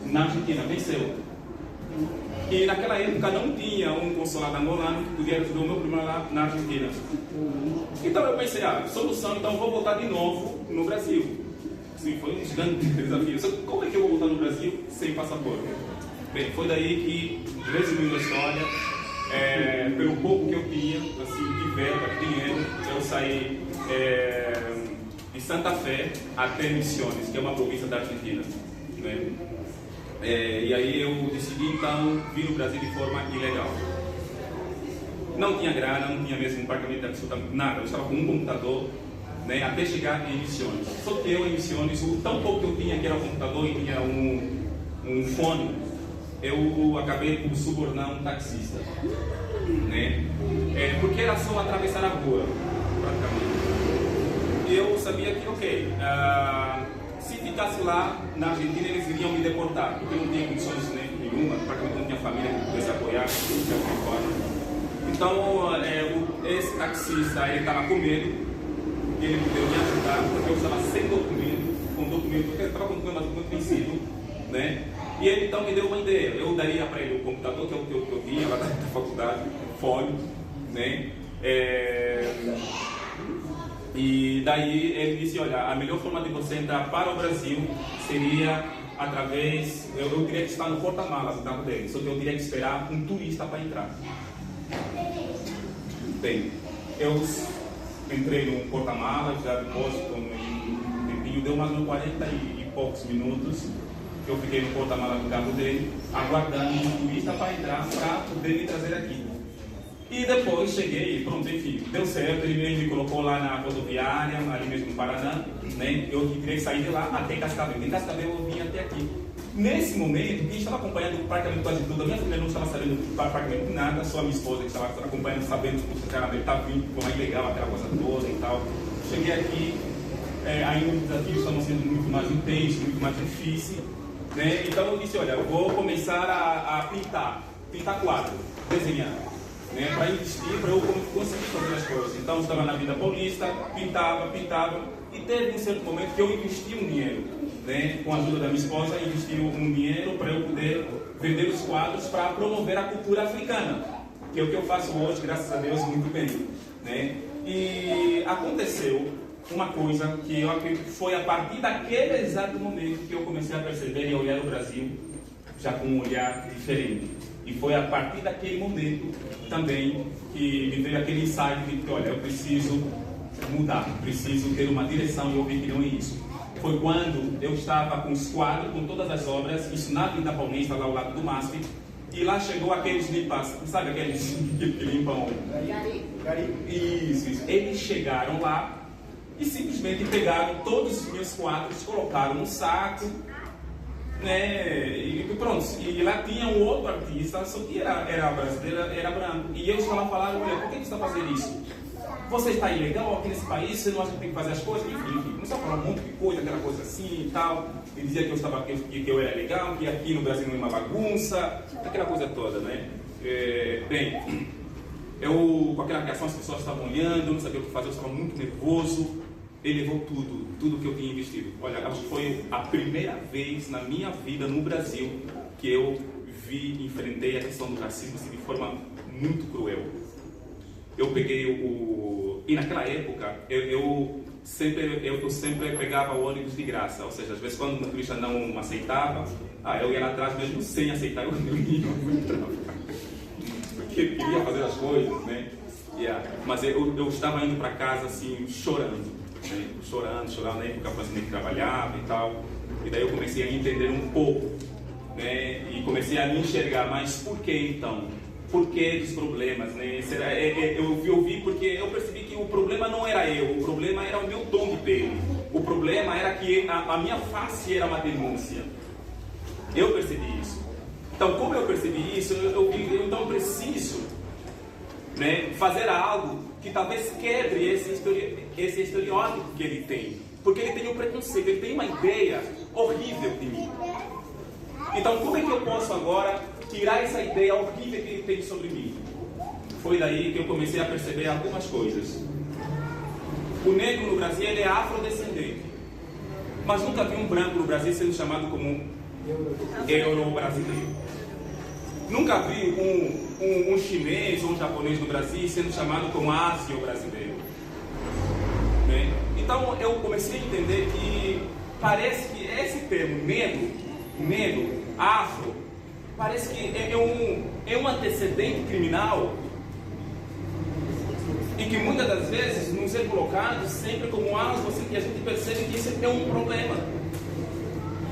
na Argentina venceu. E naquela época não tinha um consulado angolano que pudesse resolver o meu problema lá na Argentina. Então eu pensei, solução, então eu vou voltar de novo no Brasil. Sim, foi um gigante desafio. Só que como é que eu vou voltar no Brasil sem passaporte? Bem, foi daí que, resumindo a história, pelo pouco que eu tinha, assim, de verba, de dinheiro, eu saí de Santa Fé até Misiones, que é uma província da Argentina, né? E aí eu decidi então vir no Brasil de forma ilegal. Não tinha grana, não tinha mesmo praticamente absolutamente nada. Eu estava com um computador, né, até chegar em Misiones. Só que eu em Misiones, o tão pouco que eu tinha, que era um computador e tinha um fone, eu acabei por subornar um taxista, né? Porque era só atravessar a rua, praticamente. Eu sabia que, ok, se ficasse lá na Argentina eles iriam me deportar, porque eu não tinha condições, né, nenhuma, praticamente não tinha família que pudesse apoiar, de alguma forma. Então, esse taxista, ele estava com medo, ele poderia me ajudar, porque eu estava sem documento, porque eu estava com documento vencido, né? E ele então me deu uma ideia. Eu daria para ele o computador que eu tinha lá da faculdade, fone, né? E daí ele disse, olha, a melhor forma de você entrar para o Brasil seria através... Eu teria que estar no porta-malas do carro dele, só que eu teria que esperar um turista para entrar. Bem, eu entrei no porta-malas, já depois, um tempinho, deu mais uns 40 e poucos minutos. Eu fiquei no porta-malas do carro dele, aguardando um turista para entrar, para poder me trazer aqui. E depois cheguei, pronto, enfim, deu certo, ele me colocou lá na rodoviária, ali mesmo no Paraná, né? Eu tive que sair de lá até Cascavel. De Cascavel eu vim até aqui. Nesse momento, quem estava acompanhando praticamente quase tudo, a minha família não estava sabendo praticamente nada, só a minha esposa que estava acompanhando, sabendo que o cara estava vindo, como é ilegal, aquela coisa toda e tal. Cheguei aqui, ainda os desafios estavam sendo muito mais intensos, muito mais difíceis, né? Então eu disse, olha, eu vou começar a pintar quadro, desenhar, né? Para investir, para eu conseguir fazer as coisas. Então eu estava na Vida Paulista, pintava, e teve um certo momento que eu investi um dinheiro, né? Com a ajuda da minha esposa, investi um dinheiro para eu poder vender os quadros para promover a cultura africana, que é o que eu faço hoje, graças a Deus, muito bem, né? E aconteceu uma coisa que eu acredito que foi a partir daquele exato momento que eu comecei a perceber e a olhar o Brasil já com um olhar diferente. E foi a partir daquele momento também que me veio aquele insight de que, olha, eu preciso mudar, preciso ter uma direção e eu vi que não é isso. Foi quando eu estava com os quadros, com todas as obras, isso na Avenida Paulista, lá ao lado do MASP, e lá chegou aqueles limpas, sabe aqueles que limpam? Isso. Eles chegaram lá e simplesmente pegaram todos os meus quadros, colocaram no saco, né? E pronto. E lá tinha um outro artista, só que era brasileiro, era branco. E eles falaram, olha, por que você está fazendo isso? Você está ilegal aqui nesse país, você não acha que tem que fazer as coisas? Enfim, começou a falar um monte de coisa, aquela coisa assim e tal. Ele dizia que eu era legal, que aqui no Brasil não é uma bagunça, aquela coisa toda, né? Bem, eu com aquela reação as pessoas estavam olhando, eu não sabia o que fazer, eu estava muito nervoso. Ele levou tudo que eu tinha investido. Olha, acho que foi a primeira vez na minha vida no Brasil que eu enfrentei a questão do racismo assim, de forma muito cruel. Eu peguei e naquela época, eu eu sempre pegava o ônibus de graça, ou seja, às vezes quando o motorista não aceitava, eu ia lá atrás mesmo sem aceitar o ônibus, porque eu queria fazer as coisas, né? Mas eu estava indo para casa assim, chorando, né? Chorando na época que trabalhava e tal, e daí eu comecei a entender um pouco, né? E comecei a me enxergar, mas por que então? Por que dos problemas, né? Eu vi porque eu percebi que o problema não era eu, o problema era o meu tom de pele. O problema era que a minha face era uma denúncia. Eu percebi isso. Então, como eu percebi isso, eu então preciso, né, fazer algo que talvez quebre esse estereótipo que ele tem. Porque ele tem um preconceito, ele tem uma ideia horrível de mim. Então, como é que eu posso agora tirar essa ideia horrível que ele tem sobre mim? Foi daí que eu comecei a perceber algumas coisas. O negro no Brasil, ele é afrodescendente. Mas nunca vi um branco no Brasil sendo chamado como euro-brasileiro. Nunca vi um chinês ou um japonês no Brasil sendo chamado como ásio-brasileiro. Né? Então eu comecei a entender que parece que esse termo negro, afro, parece que é um antecedente criminal e que muitas das vezes nos é colocado sempre como algo assim, que a gente percebe que isso é um problema.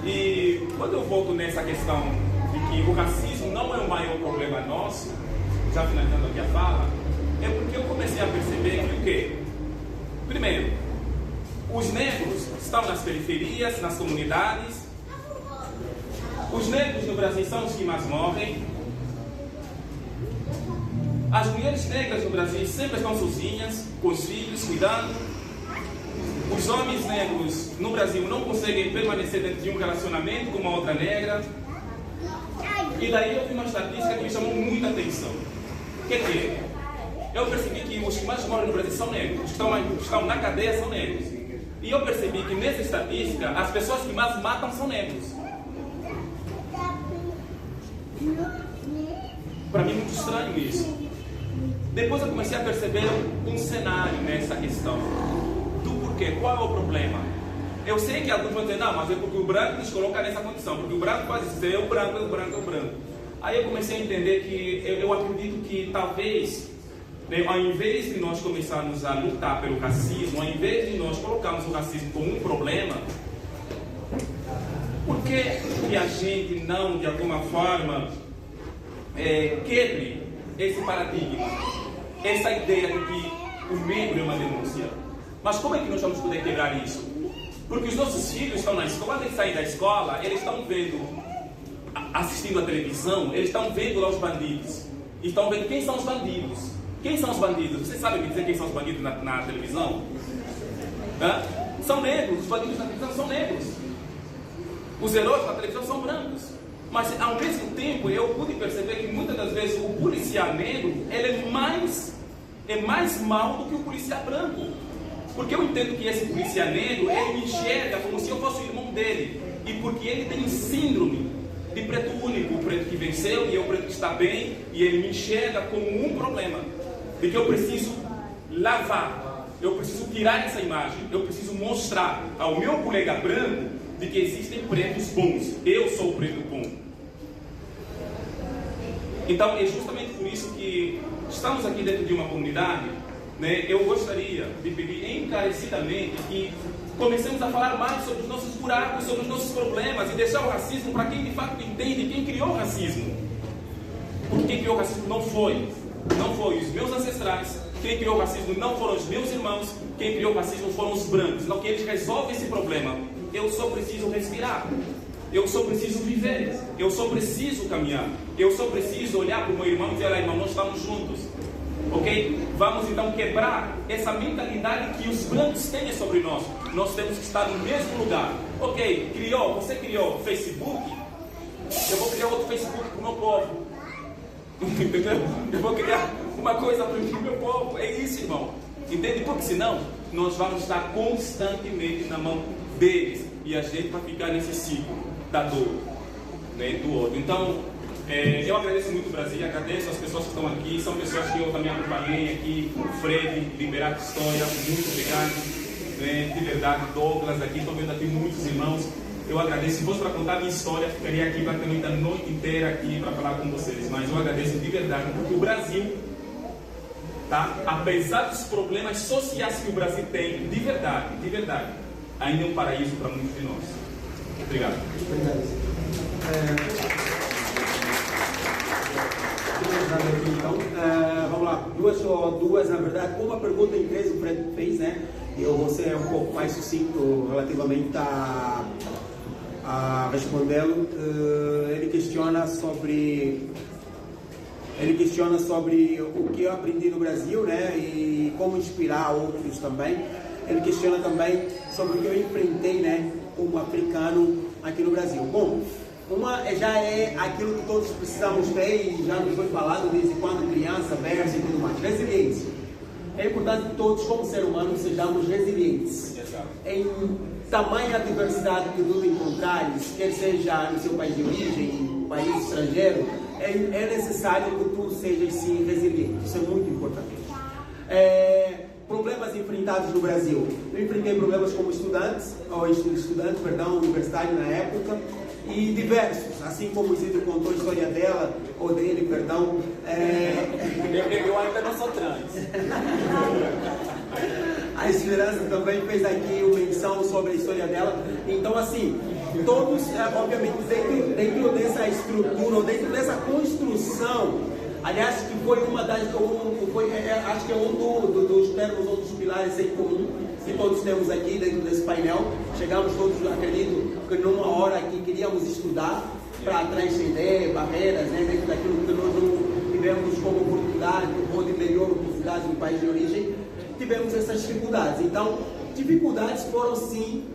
E quando eu volto nessa questão de que o racismo não é o maior problema nosso, já finalizando aqui a fala, é porque eu comecei a perceber que o quê? Primeiro, os negros estão nas periferias, nas comunidades. Os negros no Brasil são os que mais morrem. As mulheres negras no Brasil sempre estão sozinhas, com os filhos, cuidando. Os homens negros no Brasil não conseguem permanecer dentro de um relacionamento com uma outra negra. E daí eu vi uma estatística que me chamou muita atenção. O que é? Eu percebi que os que mais morrem no Brasil são negros. Os que estão na cadeia são negros. E eu percebi que nessa estatística, as pessoas que mais matam são negros. Para mim é muito estranho isso. Depois eu comecei a perceber um cenário nessa questão. Do porquê, qual é o problema? Eu sei que alguns vão dizer, não, mas é porque o branco nos coloca nessa condição, porque o branco faz isso, é o branco. Aí eu comecei a entender que eu acredito que talvez, né, ao invés de nós começarmos a lutar pelo racismo, ao invés de nós colocarmos o racismo como um problema, por que a gente não, de alguma forma, quebre esse paradigma, essa ideia de que o negro é uma denúncia? Mas como é que nós vamos poder quebrar isso? Porque os nossos filhos estão na escola, quando eles saem da escola, eles estão vendo, assistindo a televisão, eles estão vendo lá os bandidos. E estão vendo quem são os bandidos. Quem são os bandidos? Vocês sabem me dizer quem são os bandidos na televisão? São negros, os bandidos na televisão são negros. Os heróis na televisão são brancos. Mas ao mesmo tempo eu pude perceber que muitas das vezes o policial negro ele é mais mau do que o policial branco. Porque eu entendo que esse policial negro, ele me enxerga como se eu fosse o irmão dele. E porque ele tem um síndrome de preto único, o preto que venceu e o preto que está bem, e ele me enxerga como um problema. De que eu preciso lavar, eu preciso tirar essa imagem, eu preciso mostrar ao meu colega branco de que existem pretos bons. Eu sou o preto bom. Então é justamente por isso que estamos aqui dentro de uma comunidade, né? Eu gostaria de pedir encarecidamente que comecemos a falar mais sobre os nossos buracos, sobre os nossos problemas e deixar o racismo para quem de fato entende quem criou o racismo. Porque quem criou o racismo não foi os meus ancestrais, quem criou o racismo não foram os meus irmãos, quem criou o racismo foram os brancos. Então que eles resolvem esse problema. Eu só preciso respirar, eu só preciso viver, eu só preciso caminhar, eu só preciso olhar para o meu irmão e dizer, irmão, nós estamos juntos. Ok? Vamos então quebrar essa mentalidade que os brancos têm sobre nós. Nós temos que estar no mesmo lugar. Ok, você criou Facebook, eu vou criar outro Facebook para o meu povo. Entendeu? Eu vou criar uma coisa para o meu povo. É isso, irmão. Entende? Porque senão nós vamos estar constantemente na mão deles e a gente vai ficar nesse ciclo da dor, né, do ódio. Então, eu agradeço muito o Brasil, agradeço as pessoas que estão aqui, são pessoas que eu também acompanhei aqui, o Fred, Liberato História, muito obrigado. né? De verdade, Douglas aqui, estou vendo aqui muitos irmãos. Eu agradeço. Se fosse para contar a minha história, ficaria aqui praticamente a noite inteira aqui para falar com vocês. Mas eu agradeço de verdade, porque o Brasil, tá? Apesar dos problemas sociais que o Brasil tem, de verdade, ainda é um paraíso para muitos de nós. Obrigado. Então, vamos lá, duas na verdade, uma pergunta em três o Fred fez, né? Eu vou ser um pouco mais sucinto relativamente a respondê-lo. Ele questiona sobre o que eu aprendi no Brasil, né? E como inspirar outros também. Ele questiona também sobre o que eu enfrentei, né? Como africano aqui no Brasil. Bom, uma já é aquilo que todos precisamos ter e já nos foi falado desde quando criança, verso e tudo mais. Resiliência. É importante que todos, como ser humano, sejamos resilientes. Em tamanha diversidade que tu encontrares, quer seja no seu país de origem, país estrangeiro, é necessário que tu sejas sim resiliente. Isso é muito importante. Problemas enfrentados no Brasil. Eu enfrentei problemas como estudante universitário na época, e diversos, assim como o Isidro contou a história dela, ou dele, perdão. Eu ainda não sou trans. A Esperança também fez aqui uma menção sobre a história dela. Então, assim, todos, obviamente, dentro dessa estrutura, ou dentro dessa construção, aliás, que foi uma das. Acho que é um dos termos ou dos pilares em comum que todos temos aqui dentro desse painel. Chegamos todos, acredito, que numa hora que queríamos estudar para transcender barreiras, né, dentro daquilo que nós não tivemos como oportunidade, ou de melhor oportunidade no país de origem, tivemos essas dificuldades. Então, dificuldades foram sim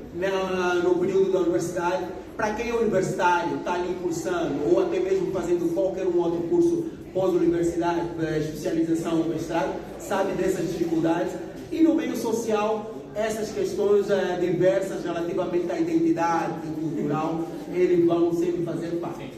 no período da universidade. Para quem é universitário, está ali cursando, ou até mesmo fazendo qualquer um outro curso pós-universidade, especialização ou mestrado, sabe dessas dificuldades. E no meio social, essas questões diversas relativamente à identidade cultural, eles vão sempre fazer parte.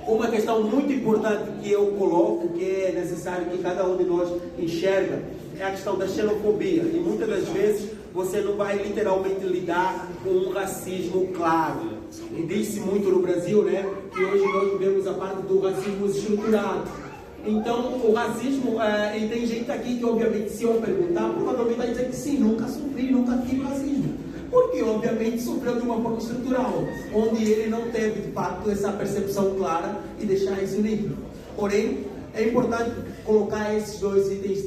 Uma questão muito importante que eu coloco, que é necessário que cada um de nós enxerga, é a questão da xenofobia. E muitas das vezes você não vai literalmente lidar com um racismo claro. E diz-se muito no Brasil, né, que hoje nós vivemos a parte do racismo estruturado. Então, o racismo, e tem gente aqui que, obviamente, se eu perguntar, provavelmente vai dizer que sim, nunca sofri, nunca tive racismo. Porque, obviamente, sofreu de uma forma estrutural, onde ele não teve, de fato, essa percepção clara e deixar isso nítido. Porém, é importante colocar esses dois itens,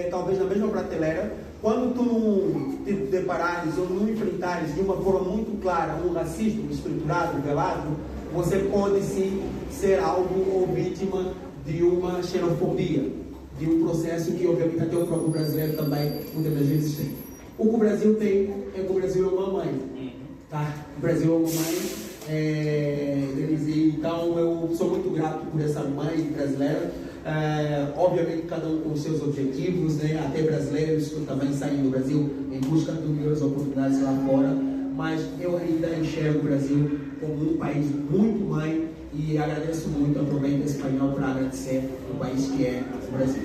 talvez, na mesma prateleira. Quando tu não te deparares ou não enfrentares de uma forma muito clara um racismo estruturado, velado, você pode, sim, ser alvo ou vítima de uma xenofobia, de um processo que, obviamente, até o próprio brasileiro também muitas das vezes tem. O que o Brasil tem é que o Brasil é uma mãe, tá? O Brasil é uma mãe, Denise, então eu sou muito grato por essa mãe brasileira. Obviamente, cada um com os seus objetivos, né? Até brasileiros que também saem do Brasil em busca de melhores oportunidades lá fora, mas eu ainda enxergo o Brasil como um país muito mãe. E agradeço muito, aproveito esse painel para agradecer o país que é o Brasil.